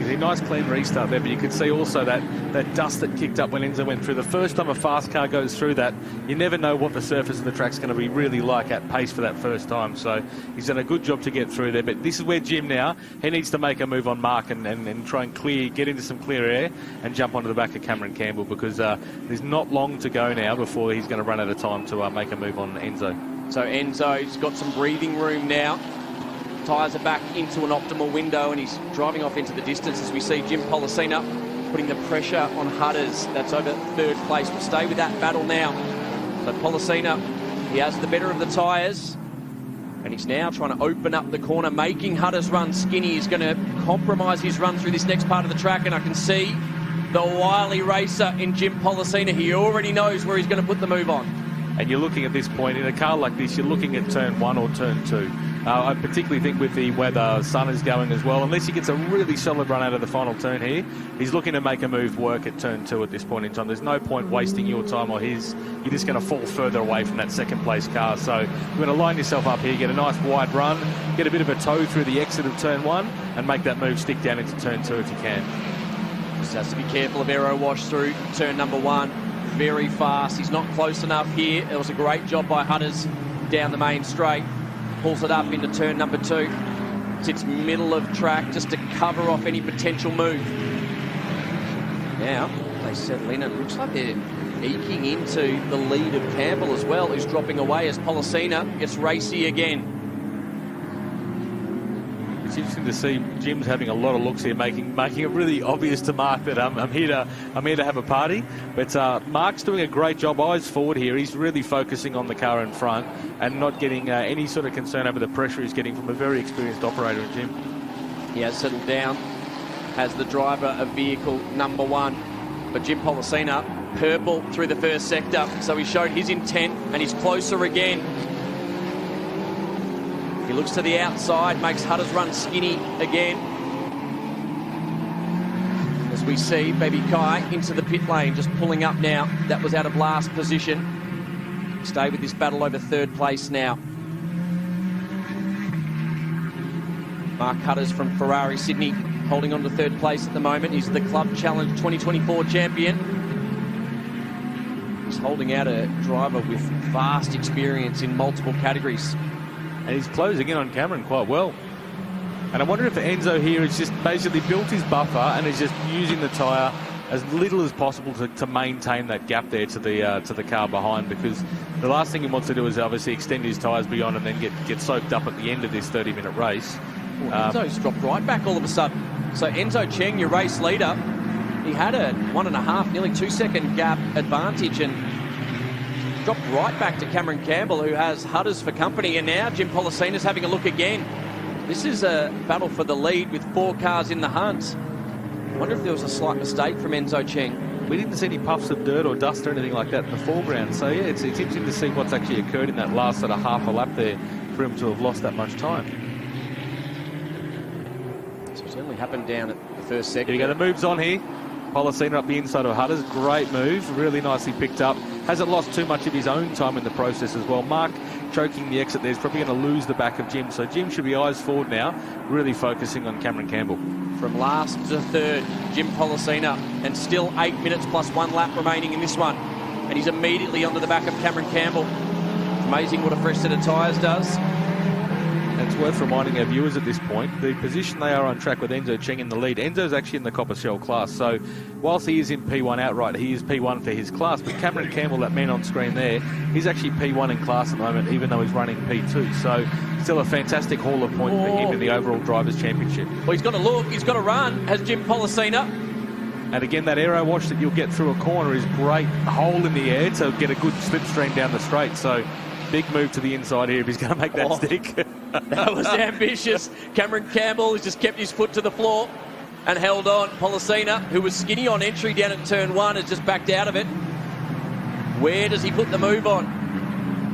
A nice clean restart there, but you could see also that dust that kicked up when Enzo went through. The first time a fast car goes through that, you never know what the surface of the track's going to be really like at pace for that first time. So he's done a good job to get through there. But this is where Jim now, he needs to make a move on Mark and try and get into some clear air and jump onto the back of Cameron Campbell, because there's not long to go now before he's going to run out of time to make a move on Enzo. So Enzo's got some breathing room now. Tyres are back into an optimal window, and he's driving off into the distance as we see Jim Pollicina putting the pressure on Hutters. That's over 3rd place. We'll stay with that battle now. So Pollicina, he has the better of the tyres, and he's now trying to open up the corner, making Hutters run skinny. He's going to compromise his run through this next part of the track, and I can see the wily racer in Jim Pollicina. He already knows where he's going to put the move on. And you're looking at this point, in a car like this, you're looking at turn 1 or turn 2. I particularly think with the way the sun is going as well, unless he gets a really solid run out of the final turn here, he's looking to make a move work at turn 2 at this point in time. There's no point wasting your time or his. You're just going to fall further away from that 2nd place car. So you're going to line yourself up here, get a nice wide run, get a bit of a toe through the exit of turn 1 and make that move stick down into turn 2 if you can. Just has to be careful of aero wash through turn number 1. Very fast. He's not close enough here. It was a great job by Hutters down the main straight. Pulls it up into turn number 2. wants its middle of track just to cover off any potential move. Now they settle in, and it looks like they're eking into the lead of Campbell as well, who's dropping away as Policina gets racy again. It's interesting to see Jim's having a lot of looks here, making it really obvious to Mark that I'm here to have a party. But Mark's doing a great job, eyes forward here. He's really focusing on the car in front and not getting any sort of concern over the pressure he's getting from a very experienced operator in Jim. He has settled down as the driver of vehicle number 1. But Jim Policina, purple through the first sector, so he showed his intent and he's closer again. He looks to the outside, makes Hutters run skinny again. As we see Baby Kai into the pit lane, just pulling up now. That was out of last position. Stay with this battle over third place now. Mark Hutters from Ferrari Sydney holding on to third place at the moment. He's the Club Challenge 2024 champion. He's holding out a driver with vast experience in multiple categories. And he's closing in on Cameron quite well. And I wonder if Enzo here has just basically built his buffer and is just using the tyre as little as possible to maintain that gap there to the car behind, because the last thing he wants to do is obviously extend his tyres beyond and then get soaked up at the end of this 30-minute race. Enzo's dropped right back all of a sudden. So Enzo Cheng, your race leader, he had a 1.5, nearly 2-second gap advantage and dropped right back to Cameron Campbell, who has Hutters for company. And now Jim Policina's having a look again. This is a battle for the lead with 4 cars in the hunt. I wonder if there was a slight mistake from Enzo Cheng. We didn't see any puffs of dirt or dust or anything like that in the foreground. So, yeah, it's interesting to see what's actually occurred in that last sort of half a lap there for him to have lost that much time. So it's only happened down at the first sector. Here you go, the move's on here. Policina up the inside of Hutters. Great move, really nicely picked up. Hasn't lost too much of his own time in the process as well. Mark choking the exit there is probably going to lose the back of Jim. So Jim should be eyes forward now, really focusing on Cameron Campbell. From last to third, Jim Policina, and still 8 minutes plus 1 lap remaining in this one. And he's immediately onto the back of Cameron Campbell. Amazing what a fresh set of tyres does. And it's worth reminding our viewers at this point, the position they are on track with Enzo Cheng in the lead. Enzo's actually in the Copper Shell class, so whilst he is in P1 outright, he is P1 for his class. But Cameron Campbell, that man on screen there, he's actually P1 in class at the moment, even though he's running P2. So still a fantastic haul of points for him in the overall Drivers' Championship. Well, he's got to look, he's got to run, has Jim Policina. And again, that aero wash that you'll get through a corner is great. A hole in the air to get a good slipstream down the straight. So big move to the inside here if he's going to make that stick. That was ambitious. Cameron Campbell has just kept his foot to the floor and held on. Policina, who was skinny on entry down at turn 1, has just backed out of it. Where does he put the move on?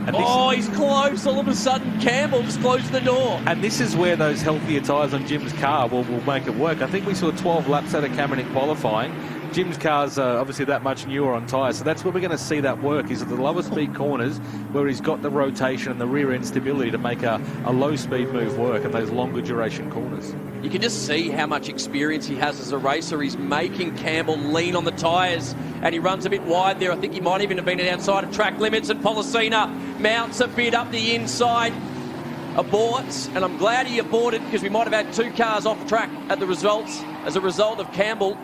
He's close. All of a sudden, Campbell just closed the door. And this is where those healthier tyres on Jim's car will make it work. I think we saw 12 laps out of Cameron in qualifying. Jim's car's obviously that much newer on tyres, so that's where we're going to see that work, is at the lower speed corners where he's got the rotation and the rear end stability to make a low speed move work and those longer duration corners. You can just see how much experience he has as a racer. He's making Campbell lean on the tyres, and he runs a bit wide there. I think he might even have been outside of track limits, and Policina mounts a bit up the inside. Aborts, and I'm glad he aborted, because we might have had 2 cars off track at the results as a result of Campbell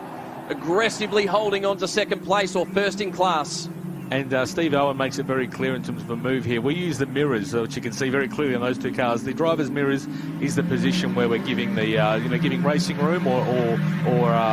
aggressively holding on to second place or first in class. And Steve Owen makes it very clear in terms of a move here. We use the mirrors, which you can see very clearly on those 2 cars. The driver's mirrors is the position where we're giving the giving racing room or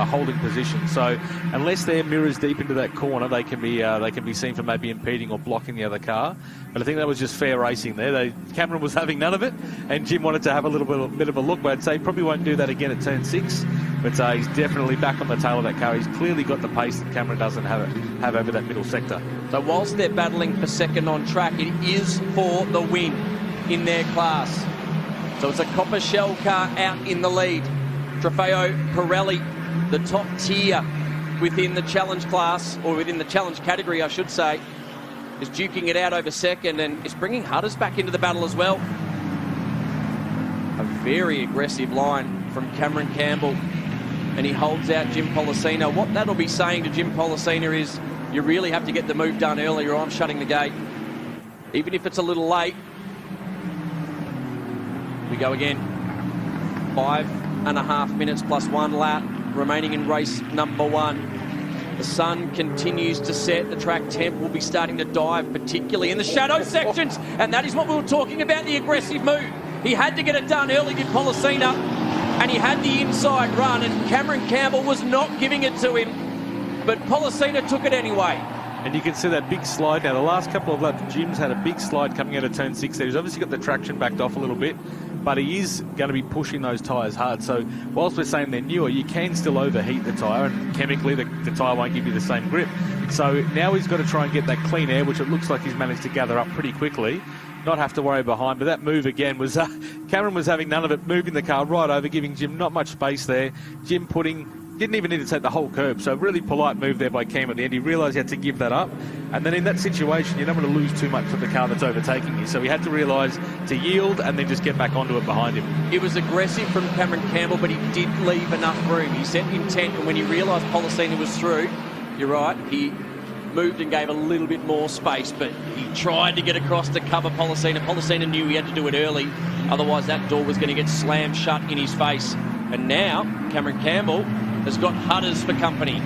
holding position. So unless they're mirrors deep into that corner, they can be seen for maybe impeding or blocking the other car. But I think that was just fair racing there. Cameron was having none of it, and Jim wanted to have a little bit of a look. But I'd say probably won't do that again at turn 6. But he's definitely back on the tail of that car. He's clearly got the pace that Cameron doesn't have over that middle sector. So whilst they're battling for second on track, it is for the win in their class. So it's a Copper Shell car out in the lead. Trofeo Pirelli, the top tier within the challenge class, or within the challenge category, I should say, is duking it out over second and is bringing Hutters back into the battle as well. A very aggressive line from Cameron Campbell, and he holds out Jim Policina. What that'll be saying to Jim Policina is, you really have to get the move done early or I'm shutting the gate. Even if it's a little late. We go again. 5.5 minutes plus 1 lap remaining in race number 1. The sun continues to set. The track temp will be starting to dive, particularly in the shadow sections. And that is what we were talking about, the aggressive move. He had to get it done early, did Pollicina, and he had the inside run, and Cameron Campbell was not giving it to him. But Pollicina took it anyway. And you can see that big slide now. The last couple of laps, Jim's had a big slide coming out of turn 6 there. He's obviously got the traction backed off a little bit, but he is going to be pushing those tyres hard. So whilst we're saying they're newer, you can still overheat the tyre, and chemically the tyre won't give you the same grip. So now he's got to try and get that clean air, which it looks like he's managed to gather up pretty quickly, not have to worry behind. But that move again was, Cameron was having none of it, moving the car right over, giving Jim not much space there. Jim didn't even need to take the whole curb, so really polite move there by Cam at the end. He realised he had to give that up, and then in that situation you don't want to lose too much for the car that's overtaking you, so he had to realise to yield and then just get back onto it behind him. It was aggressive from Cameron Campbell, but he did leave enough room. He set intent, and when he realised Pollicina was through, you're right, he moved and gave a little bit more space, but he tried to get across to cover Pollicina. Pollicina knew he had to do it early, otherwise that door was going to get slammed shut in his face. And now Cameron Campbell has got Hutters for company.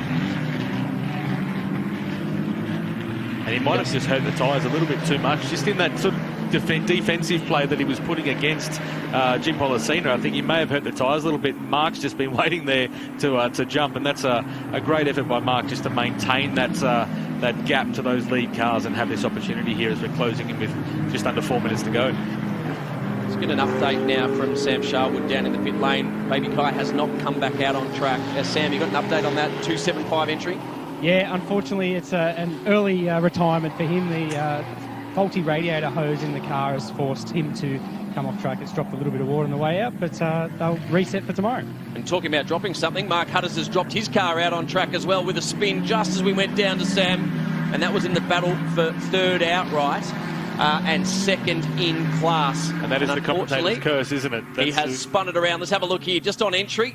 And he might have just hurt the tyres a little bit too much, just in that sort of defensive play that he was putting against Jim Pollicina. I think he may have hurt the tyres a little bit. Mark's just been waiting there to jump, and that's a great effort by Mark just to maintain that gap to those lead cars and have this opportunity here as we're closing in with just under 4 minutes to go. Let's get an update now from Sam Sharwood down in the pit lane. Baby Kai has not come back out on track. Sam, you got an update on that 275 entry? Yeah, unfortunately, it's an early retirement for him. The faulty radiator hose in the car has forced him to come off track. It's dropped a little bit of water on the way out, but they'll reset for tomorrow. And talking about dropping something, Mark Hutters has dropped his car out on track as well with a spin just as we went down to Sam, and that was in the battle for third outright. And second in class. And that is the commentator's curse, isn't it? He has spun it around. Let's have a look here, just on entry.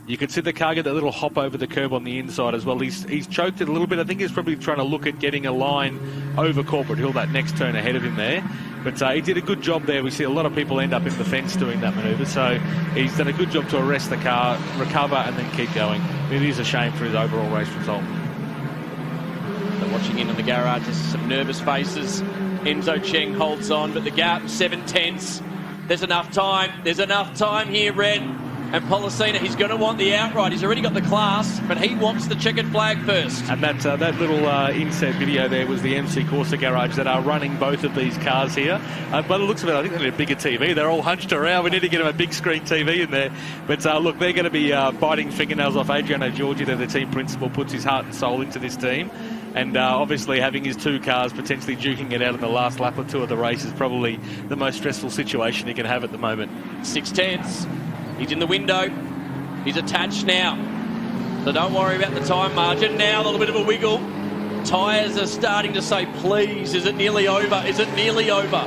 You can see the car get that little hop over the curb on the inside as well. He's choked it a little bit. I think he's probably trying to look at getting a line over Corporate Hill, that next turn ahead of him there. But he did a good job there. We see a lot of people end up in the fence doing that manoeuvre. So he's done a good job to arrest the car, recover, and then keep going. It is a shame for his overall race result. So watching in on the garage, there's some nervous faces. Enzo Cheng holds on, but the gap, 7/10. There's enough time. There's enough time here, Red. And Pollicina, he's going to want the outright. He's already got the class, but he wants the checkered flag first. And that little inset video there was the MC Corsa garage that are running both of these cars here. By the looks of it, I think they need a bigger TV. They're all hunched around. We need to get them a big screen TV in there. But look, they're going to be biting fingernails off. Adriano Giorgi, the team principal, puts his heart and soul into this team. And obviously having his two cars potentially duking it out in the last lap or two of the race is probably the most stressful situation he can have at the moment. 6/10. He's in the window. He's attached now. So don't worry about the time margin. Now a little bit of a wiggle. Tyres are starting to say, please, is it nearly over? Is it nearly over?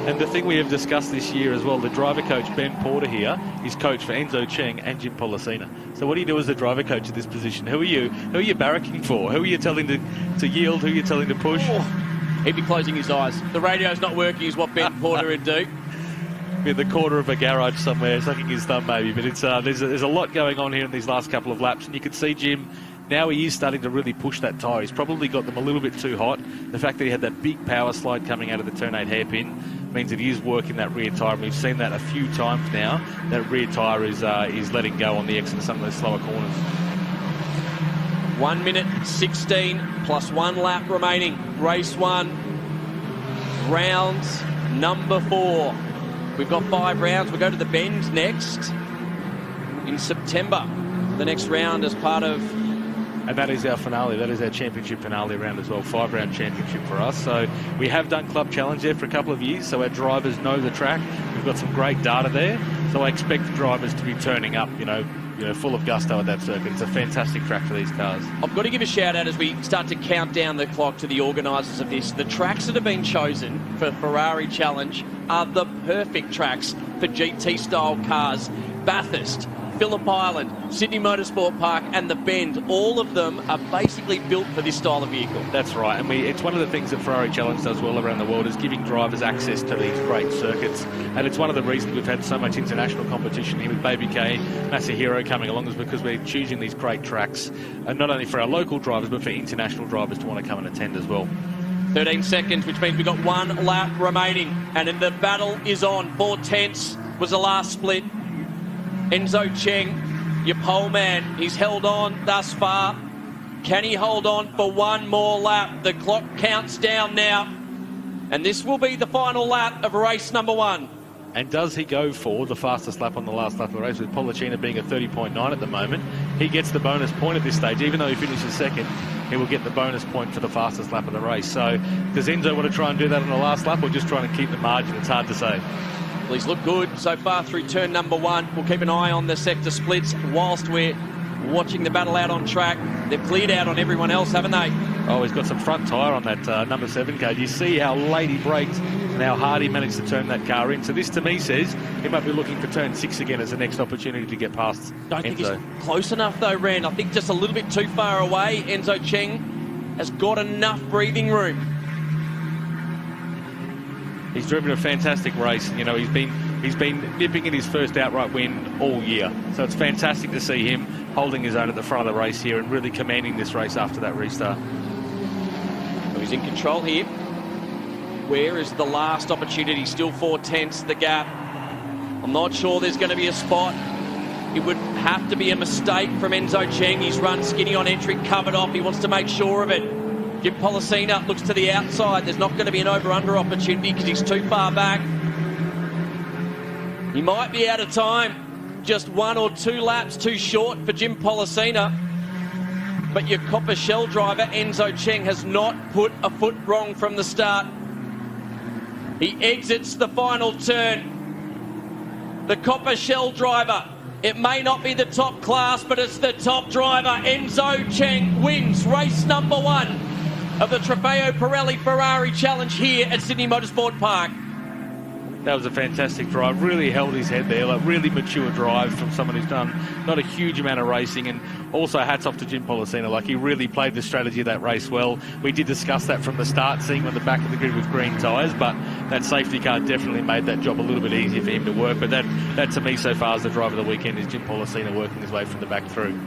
And the thing we have discussed this year as well, the driver coach, Ben Porter here, is coach for Enzo Cheng and Jim Pollicina. So what do you do as the driver coach at this position? Who are you barracking for? Who are you telling to yield? Who are you telling to push? Oh, he'd be closing his eyes. The radio's not working is what Ben Porter would do. In the corner of a garage somewhere, sucking his thumb maybe. But it's there's a lot going on here in these last couple of laps. And you can see Jim, now he is starting to really push that tyre. He's probably got them a little bit too hot. The fact that he had that big power slide coming out of the turn 8 hairpin means that he is working that rear tyre. And we've seen that a few times now. That rear tyre is letting go on the exit of some of those slower corners. 1 minute 16 plus 1 lap remaining. Race 1, round number 4. We've got 5 rounds. We'll go to the Bend next in September. The next round as part of... And that is our finale. That is our championship finale round as well. 5-round championship for us. So we have done Club Challenge there for a couple of years, so our drivers know the track. We've got some great data there. So I expect the drivers to be turning up, you know, full of gusto at that circuit. It's a fantastic track for these cars. I've got to give a shout out as we start to count down the clock to the organisers of this. The tracks that have been chosen for Ferrari Challenge are the perfect tracks for GT-style cars. Bathurst, Phillip Island, Sydney Motorsport Park and the Bend, all of them are basically built for this style of vehicle. That's right, and it's one of the things that Ferrari Challenge does well around the world is giving drivers access to these great circuits, and it's one of the reasons we've had so much international competition here with Baby K, Masahiro coming along, is because we're choosing these great tracks, and not only for our local drivers but for international drivers to want to come and attend as well. 13 seconds, which means we've got 1 lap remaining, and the battle is on. 4/10 was the last split. Enzo Cheng, your pole man, he's held on thus far. Can he hold on for one more lap? The clock counts down now, and this will be the final lap of race number 1. And does he go for the fastest lap on the last lap of the race, with Pollicina being a 30.9 at the moment? He gets the bonus point at this stage. Even though he finishes second, he will get the bonus point for the fastest lap of the race. So does Enzo want to try and do that on the last lap, or just trying to keep the margin? It's hard to say. Well, he's looked good so far through turn number 1. We'll keep an eye on the sector splits whilst we're watching the battle out on track. They've cleared out on everyone else, haven't they? Oh, he's got some front tyre on that number 7 car. You see how late he braked and how hard he managed to turn that car in. So this, to me, says he might be looking for turn 6 again as the next opportunity to get past Don't Enzo. think he's close enough, though, Rand. I think just a little bit too far away. Enzo Cheng has got enough breathing room. He's driven a fantastic race. You know, he's been nipping in his first outright win all year. So it's fantastic to see him holding his own at the front of the race here and really commanding this race after that restart. So he's in control here. Where is the last opportunity? Still 4/10 the gap. I'm not sure there's going to be a spot. It would have to be a mistake from Enzo Cheng. He's run skinny on entry, covered off. He wants to make sure of it. Jim Pollicina looks to the outside. There's not going to be an over-under opportunity because he's too far back. He might be out of time. Just 1 or 2 laps too short for Jim Pollicina. But your Copper Shell driver, Enzo Cheng, has not put a foot wrong from the start. He exits the final turn. The Copper Shell driver, it may not be the top class, but it's the top driver. Enzo Cheng wins race number 1 of the Trofeo Pirelli Ferrari Challenge here at Sydney Motorsport Park. That was a fantastic drive. Really held his head there. Like, really mature drive from someone who's done not a huge amount of racing. And also hats off to Jim Pollicina. Like, he really played the strategy of that race well. We did discuss that from the start, seeing him on the back of the grid with green tyres, but that safety car definitely made that job a little bit easier for him to work. But that to me so far is the drive of the weekend, is Jim Pollicina working his way from the back through.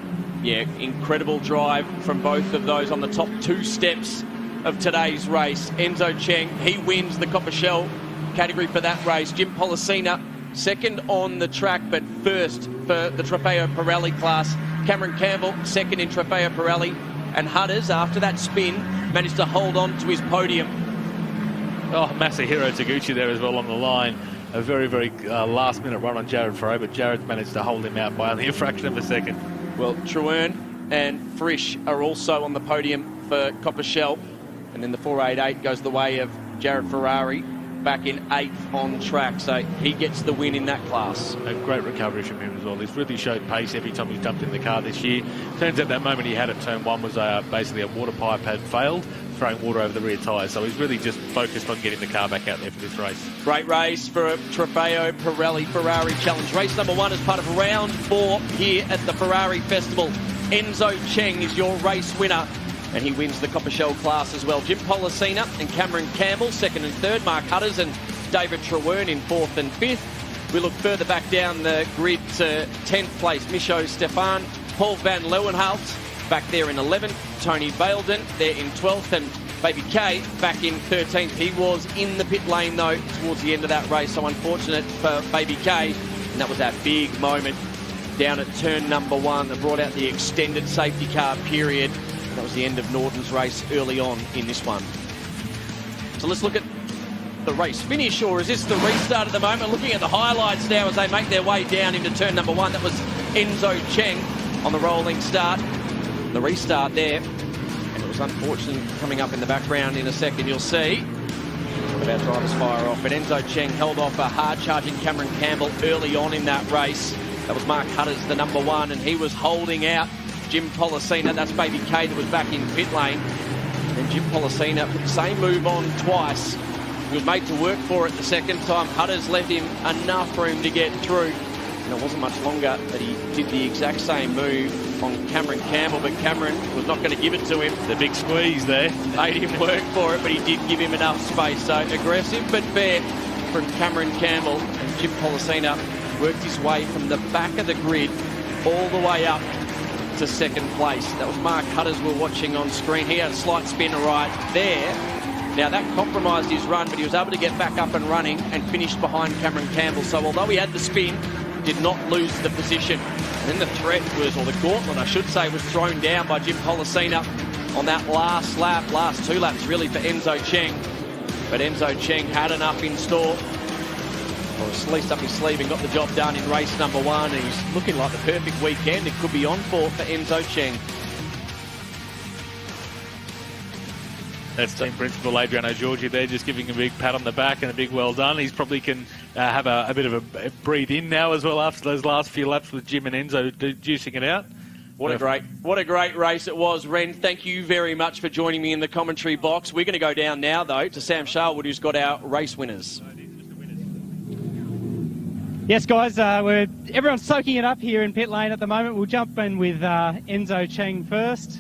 Yeah, incredible drive from both of those on the top 2 steps of today's race. Enzo Cheng, he wins the Copper Shell category for that race. Jim Pollicina, second on the track, but first for the Trofeo Pirelli class. Cameron Campbell, second in Trofeo Pirelli. And Hutters, after that spin, managed to hold on to his podium. Oh, Masahiro Taguchi there as well on the line. A very, very last-minute run on Jared Ferrari, but Jared's managed to hold him out by only a fraction of a second. Well, Truern and Frisch are also on the podium for Copper Shell. And then the 488 goes the way of Jared Ferrari, back in 8th on track, so he gets the win in that class. A great recovery from him as well. He's really showed pace every time he's jumped in the car this year. Turns out that moment he had at turn 1 was basically a water pipe had failed, throwing water over the rear tyres, so he's really just focused on getting the car back out there for this race. Great race for a Trofeo Pirelli Ferrari Challenge. Race number 1 is part of round 4 here at the Ferrari Festival. Enzo Cheng is your race winner, and he wins the Copper Shell class as well. Jim Pollicina and Cameron Campbell, 2nd and 3rd. Mark Hutters and David Truern in 4th and 5th. We look further back down the grid to 10th place, Micho Stefan. Paul van Leeuwenhout back there in 11th. Tony Bailden there in 12th. And Baby K back in 13th. He was in the pit lane, though, towards the end of that race. So unfortunate for Baby K. And that was that big moment down at turn number 1 that brought out the extended safety car period. That was the end of Norton's race early on in this one. So let's look at the race finish, or is this the restart at the moment? Looking at the highlights now as they make their way down into turn number 1. That was Enzo Cheng on the rolling start. The restart there. And it was unfortunate coming up in the background in a second. You'll see one of our drivers fire off. But Enzo Cheng held off a hard-charging Cameron Campbell early on in that race. That was Mark Hutters, the number 1, and he was holding out Jim Pollicina. That's Baby K that was back in pit lane. And Jim Pollicina put the same move on twice. He was made to work for it the second time. Hutters left him enough room to get through. And it wasn't much longer that he did the exact same move on Cameron Campbell, but Cameron was not going to give it to him. The big squeeze there. Made him work for it, but he did give him enough space. So aggressive but fair from Cameron Campbell. And Jim Policina worked his way from the back of the grid all the way up to second place. That was Mark Hutters we're watching on screen. He had a slight spin right there. Now that compromised his run, but he was able to get back up and running and finished behind Cameron Campbell. So although he had the spin, did not lose the position. And then the threat was, or the gauntlet I should say, was thrown down by Jim Policina on that last lap, last 2 laps really for Enzo Cheng. But Enzo Cheng had enough in store, or at least up his sleeve, and got the job done in race number 1. And he's looking like the perfect weekend it could be on for Enzo Cheng. That's team principal Adriano Giorgi there, just giving him a big pat on the back and a big well done. He's probably can have a bit of a breathe in now as well after those last few laps with Jim and Enzo juicing it out. What a great race it was, Ren. Thank you very much for joining me in the commentary box. We're going to go down now, though, to Sam Sharwood, who's got our race winners. Yes, guys, everyone's soaking it up here in pit lane at the moment. We'll jump in with Enzo Cheng first.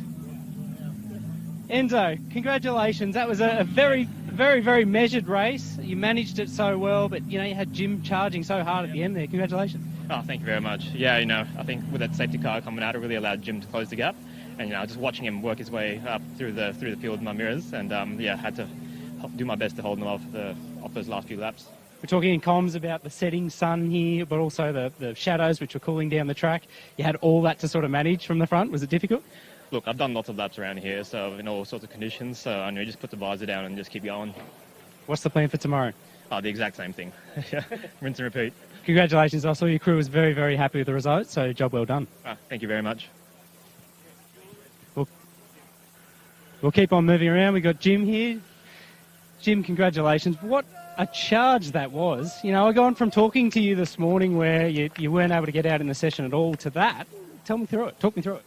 Enzo, congratulations. That was a very, very, very measured race. You managed it so well, but, you had Jim charging so hard at the end there. Congratulations. Oh, thank you very much. Yeah, I think with that safety car coming out, it really allowed Jim to close the gap. And, just watching him work his way up through the field with my mirrors. And, had to do my best to hold him off those last few laps. We're talking in comms about the setting sun here, but also the shadows which were cooling down the track. You had all that to sort of manage from the front. Was it difficult? Look, I've done lots of laps around here, so in all sorts of conditions. So I just put the visor down and just keep going. What's the plan for tomorrow? Oh, the exact same thing. Rinse and repeat. Congratulations. I saw your crew was very, very happy with the results, so job well done. Thank you very much. We'll keep on moving around. We've got Jim here. Jim, congratulations. What a charge that was. I gone from talking to you this morning where you weren't able to get out in the session at all to that. Tell me through it. Talk me through it.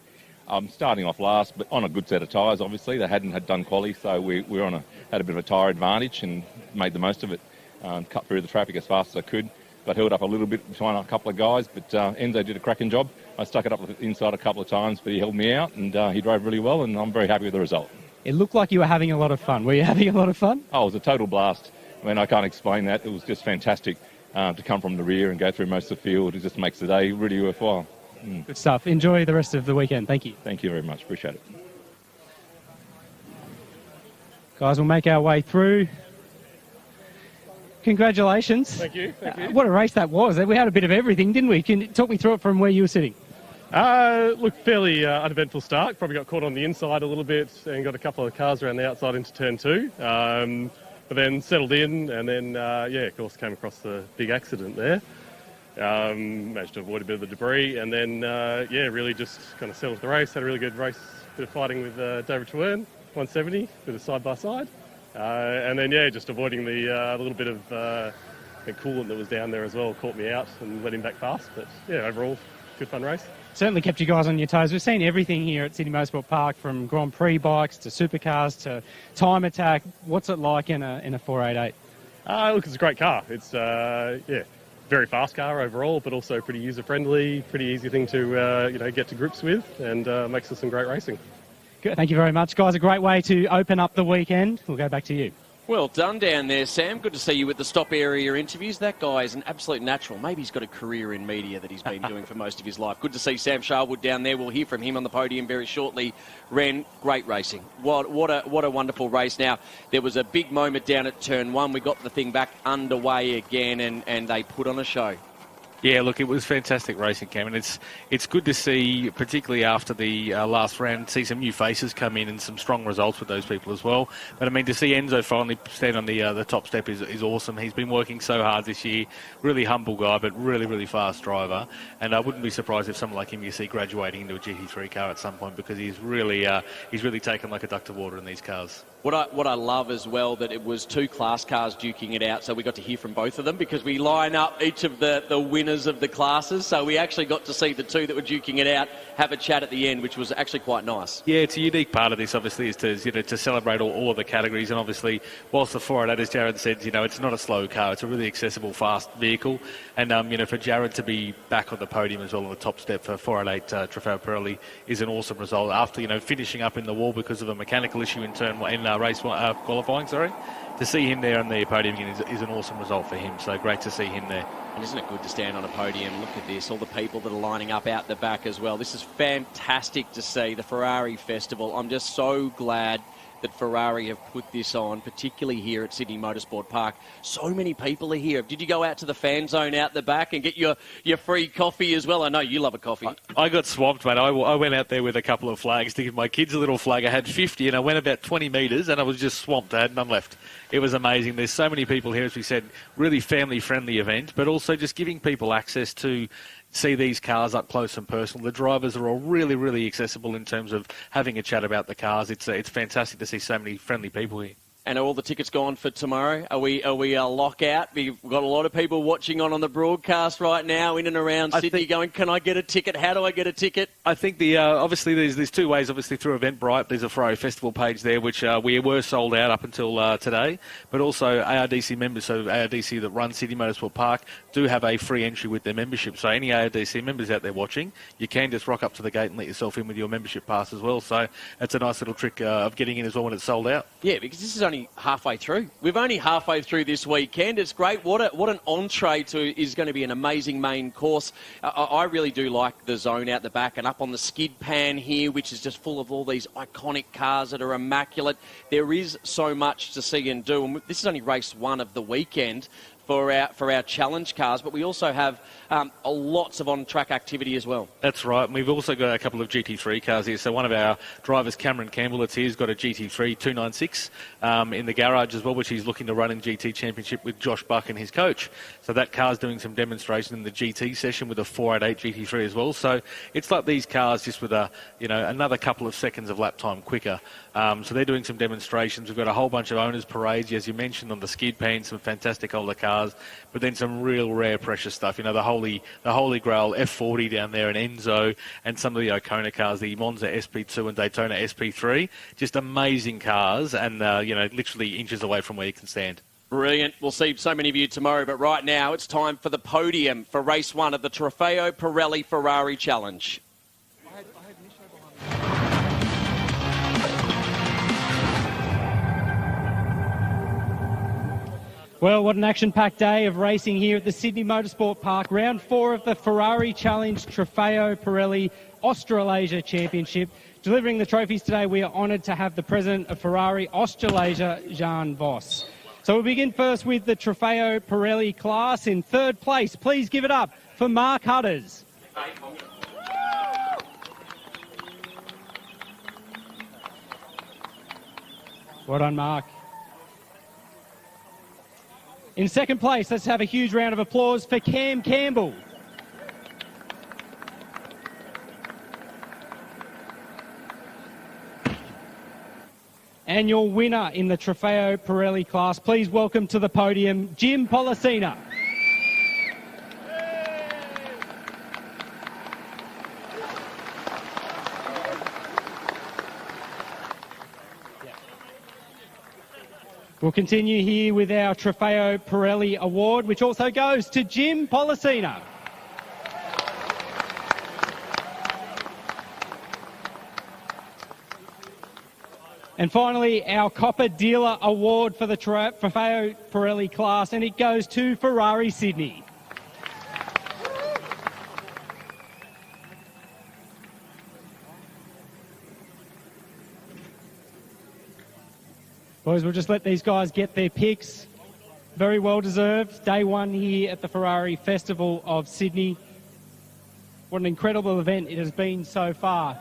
I'm starting off last, but on a good set of tyres, obviously. They hadn't done quali, so we had a bit of a tyre advantage and made the most of it. Cut through the traffic as fast as I could, but held up a little bit behind a couple of guys, but Enzo did a cracking job. I stuck it up inside a couple of times, but he held me out, and he drove really well, and I'm very happy with the result. It looked like you were having a lot of fun. Were you having a lot of fun? Oh, it was a total blast. I mean, I can't explain that. It was just fantastic to come from the rear and go through most of the field. It just makes the day really worthwhile. Good stuff. Enjoy the rest of the weekend. Thank you. Thank you very much. Appreciate it. Guys, we'll make our way through. Congratulations. Thank you. Thank you. What a race that was. We had a bit of everything, didn't we? Can you talk me through it from where you were sitting? Look, fairly uneventful start. Probably got caught on the inside a little bit and got a couple of cars around the outside into turn 2. But then settled in and then, of course, came across the big accident there. Managed to avoid a bit of the debris and then, really just kind of settled the race. Had a really good race, bit of fighting with David Truern, 170, bit of side-by-side. And then, just avoiding the little bit of coolant that was down there as well caught me out and let him back fast. But, overall, good fun race. Certainly kept you guys on your toes. We've seen everything here at Sydney Motorsport Park, from Grand Prix bikes to supercars to time attack. What's it like in a 488? Look, it's a great car. It's, very fast car overall, but also pretty user-friendly, pretty easy thing to, get to grips with, and makes for some great racing. Good. Thank you very much, guys. A great way to open up the weekend. We'll go back to you. Well done down there, Sam. Good to see you with the stop area interviews. That guy is an absolute natural. Maybe he's got a career in media that he's been doing for most of his life. Good to see Sam Sharwood down there. We'll hear from him on the podium very shortly. Ren, great racing. What a wonderful race. Now, there was a big moment down at turn 1. We got the thing back underway again, and they put on a show. Yeah, look, it was fantastic racing, Cam, and it's good to see, particularly after the last round, see some new faces come in and some strong results with those people as well. But I mean, to see Enzo finally stand on the top step is awesome. He's been working so hard this year. Really humble guy, but really, really fast driver. And I wouldn't be surprised if someone like him you see graduating into a GT3 car at some point, because he's really taken like a duck to water in these cars. What I love as well, that it was 2 class cars duking it out, so we got to hear from both of them, because we line up each of the winners winners of the classes. So we actually got to see the two that were duking it out have a chat at the end, which was actually quite nice. Yeah, it's a unique part of this, obviously, is to celebrate all of the categories. And obviously, whilst the 488, as Jared said, it's not a slow car. It's a really accessible, fast vehicle. And, for Jared to be back on the podium as well on the top step for 488 Trofeo Pirelli is an awesome result. After, finishing up in the wall because of a mechanical issue in race qualifying, to see him there on the podium again is an awesome result for him. So great to see him there. And isn't it good to stand on a podium? Look at this, all the people that are lining up out the back as well. This is fantastic to see, the Ferrari Festival. I'm just so glad that Ferrari have put this on, particularly here at Sydney Motorsport Park. So many people are here. Did you go out to the fan zone out the back and get your free coffee as well? I know you love a coffee. I got swamped, mate. I went out there with a couple of flags to give my kids a little flag. I had 50 and I went about 20 metres and I was just swamped. I had none left. It was amazing. There's so many people here, as we said, really family-friendly event, but also just giving people access to see these cars up close and personal. The drivers are all really, really accessible in terms of having a chat about the cars. It's fantastic to see so many friendly people here. And are all the tickets gone for tomorrow? Are we a lockout? We've got a lot of people watching on the broadcast right now in and around Sydney going, can I get a ticket? How do I get a ticket? I think obviously there's two ways. Obviously through Eventbrite, there's a Ferrari Festival page there, which we were sold out up until today. But also ARDC members, so ARDC that run Sydney Motorsport Park, do have a free entry with their membership. So any ARDC members out there watching, you can just rock up to the gate and let yourself in with your membership pass as well. So it's a nice little trick of getting in as well when it's sold out. Yeah, because this is only halfway through. We've only halfway through this weekend. It's great. What an entree to is going to be an amazing main course. I really do like the zone out the back and up on the skid pan here, which is just full of all these iconic cars that are immaculate. There is so much to see and do. And this is only race one of the weekend for our challenge cars, but we also have lots of on-track activity as well. That's right. And we've also got a couple of GT3 cars here. So one of our drivers, Cameron Campbell, that's here, has got a GT3 296 in the garage as well, which he's looking to run in GT Championship with Josh Buck and his coach. So that car's doing some demonstration in the GT session with a 488 GT3 as well. So it's like these cars just with another couple of seconds of lap time quicker. So they're doing some demonstrations. We've got a whole bunch of owners' parades, as you mentioned, on the skid pan, some fantastic older cars, but then some real rare, precious stuff. The Holy Grail F40 down there, and Enzo, and some of the Icona cars, the Monza SP2 and Daytona SP3. Just amazing cars, and literally inches away from where you can stand. Brilliant. We'll see so many of you tomorrow, but right now it's time for the podium for race one of the Trofeo Pirelli Ferrari Challenge. Well, what an action-packed day of racing here at the Sydney Motorsport Park. Round 4 of the Ferrari Challenge Trofeo Pirelli Australasia Championship. Delivering the trophies today, we are honoured to have the President of Ferrari Australasia, Jan Voss. So we'll begin first with the Trofeo Pirelli class. In third place, please give it up for Mark Hutters. Well done, Mark. In second place, let's have a huge round of applause for Cam Campbell. And your winner in the Trofeo Pirelli class, please welcome to the podium, Jim Pollicina. We'll continue here with our Trofeo Pirelli Award, which also goes to Jim Pollicina. And finally, our Copper Dealer Award for the Trofeo Pirelli class, and it goes to Ferrari Sydney. Boys, we'll just let these guys get their picks. Very well deserved. Day one here at the Ferrari Festival of Sydney. What an incredible event it has been so far.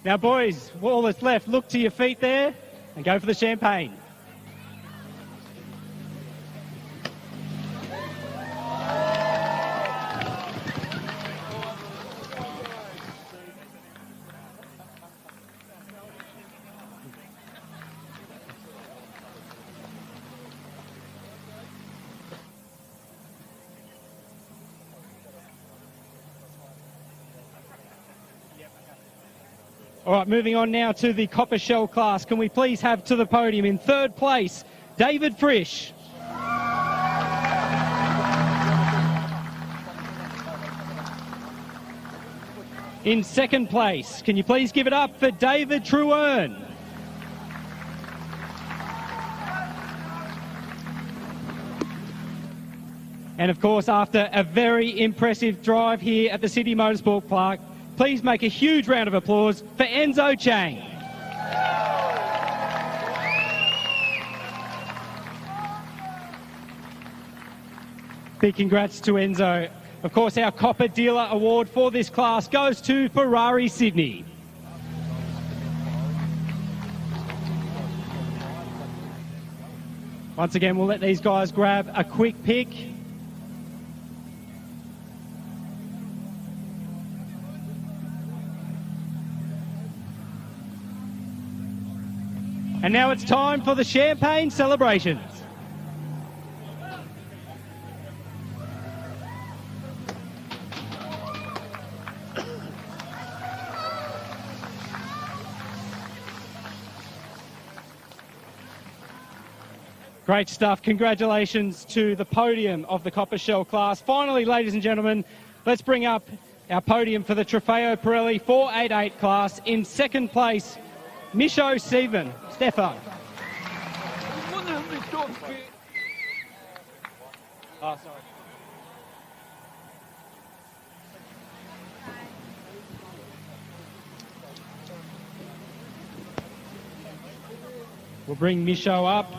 Now, boys, all that's left, look to your feet there and go for the champagne. All right, moving on now to the Copper Shell class. Can we please have to the podium in third place, David Frisch. In second place, can you please give it up for David Truern? And of course, after a very impressive drive here at the City Motorsport Park, please make a huge round of applause for Enzo Chang. Big congrats to Enzo. Of course, our Copper Dealer Award for this class goes to Ferrari Sydney. Once again, we'll let these guys grab a quick pic. And now it's time for the champagne celebrations. Great stuff. Congratulations to the podium of the Copper Shell class. Finally, ladies and gentlemen, let's bring up our podium for the Trofeo Pirelli 488 class. In second place, Misho Stefan. Oh, sorry. We'll bring Misho up.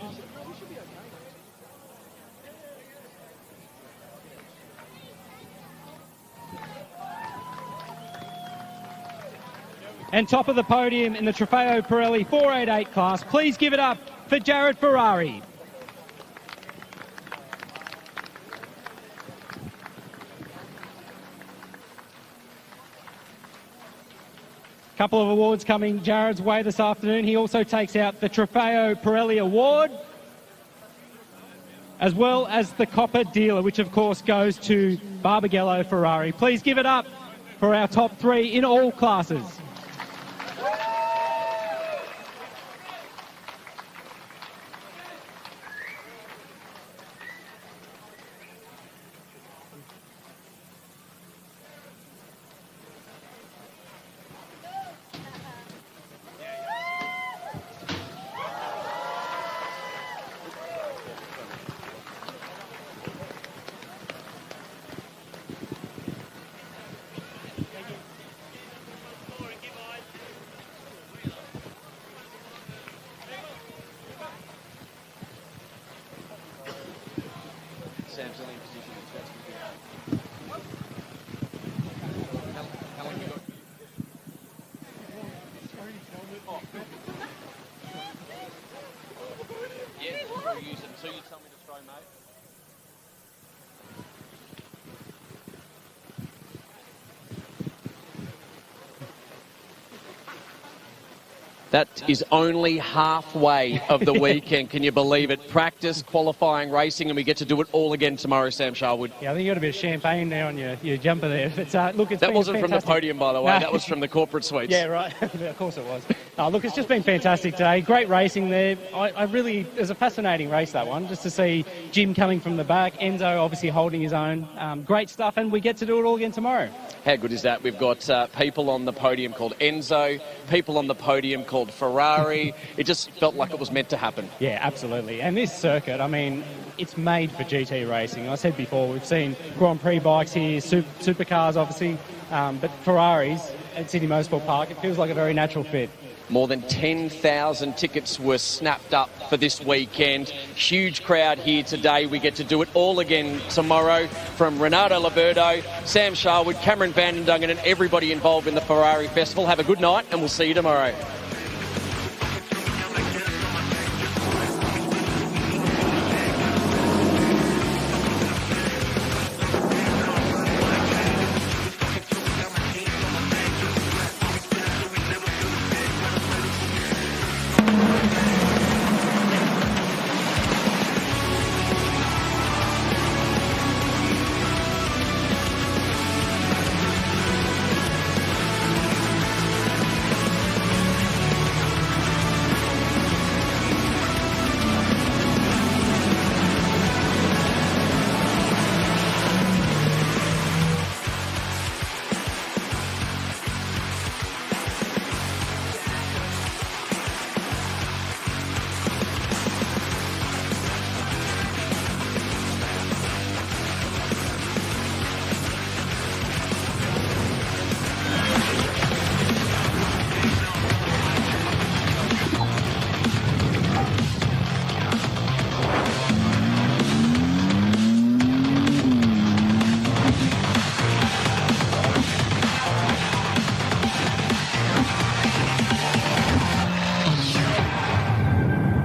And top of the podium in the Trofeo Pirelli 488 class, please give it up for Jared Ferrari. Couple of awards coming Jared's way this afternoon. He also takes out the Trofeo Pirelli Award, as well as the Copper Dealer, which of course goes to Barbagallo Ferrari. Please give it up for our top three in all classes. That is only halfway of the weekend. Can you believe it? Practice, qualifying, racing, and we get to do it all again tomorrow, Sam Sharwood. Yeah, I think you got a bit of champagne there on your jumper there. It's, look, it's that been wasn't fantastic. From the podium, by the way. No. That was from the corporate suites. Yeah, right. Of course it was. Look, it's just been fantastic today. Great racing there. I really, it was a fascinating race, that one, just to see Jim coming from the back, Enzo obviously holding his own. Great stuff, and we get to do it all again tomorrow. How good is that? We've got people on the podium called Enzo, people on the podium called Ferrari. It just felt like it was meant to happen. Yeah, absolutely. And this circuit, I mean, it's made for GT racing. I said before, we've seen Grand Prix bikes here, supercars obviously, but Ferraris at City Motorsport Park, it feels like a very natural fit. More than 10,000 tickets were snapped up for this weekend. Huge crowd here today. We get to do it all again tomorrow. From Renato Liberto, Sam Sharwood, Cameron Van den Dungen and everybody involved in the Ferrari Festival. Have a good night and we'll see you tomorrow.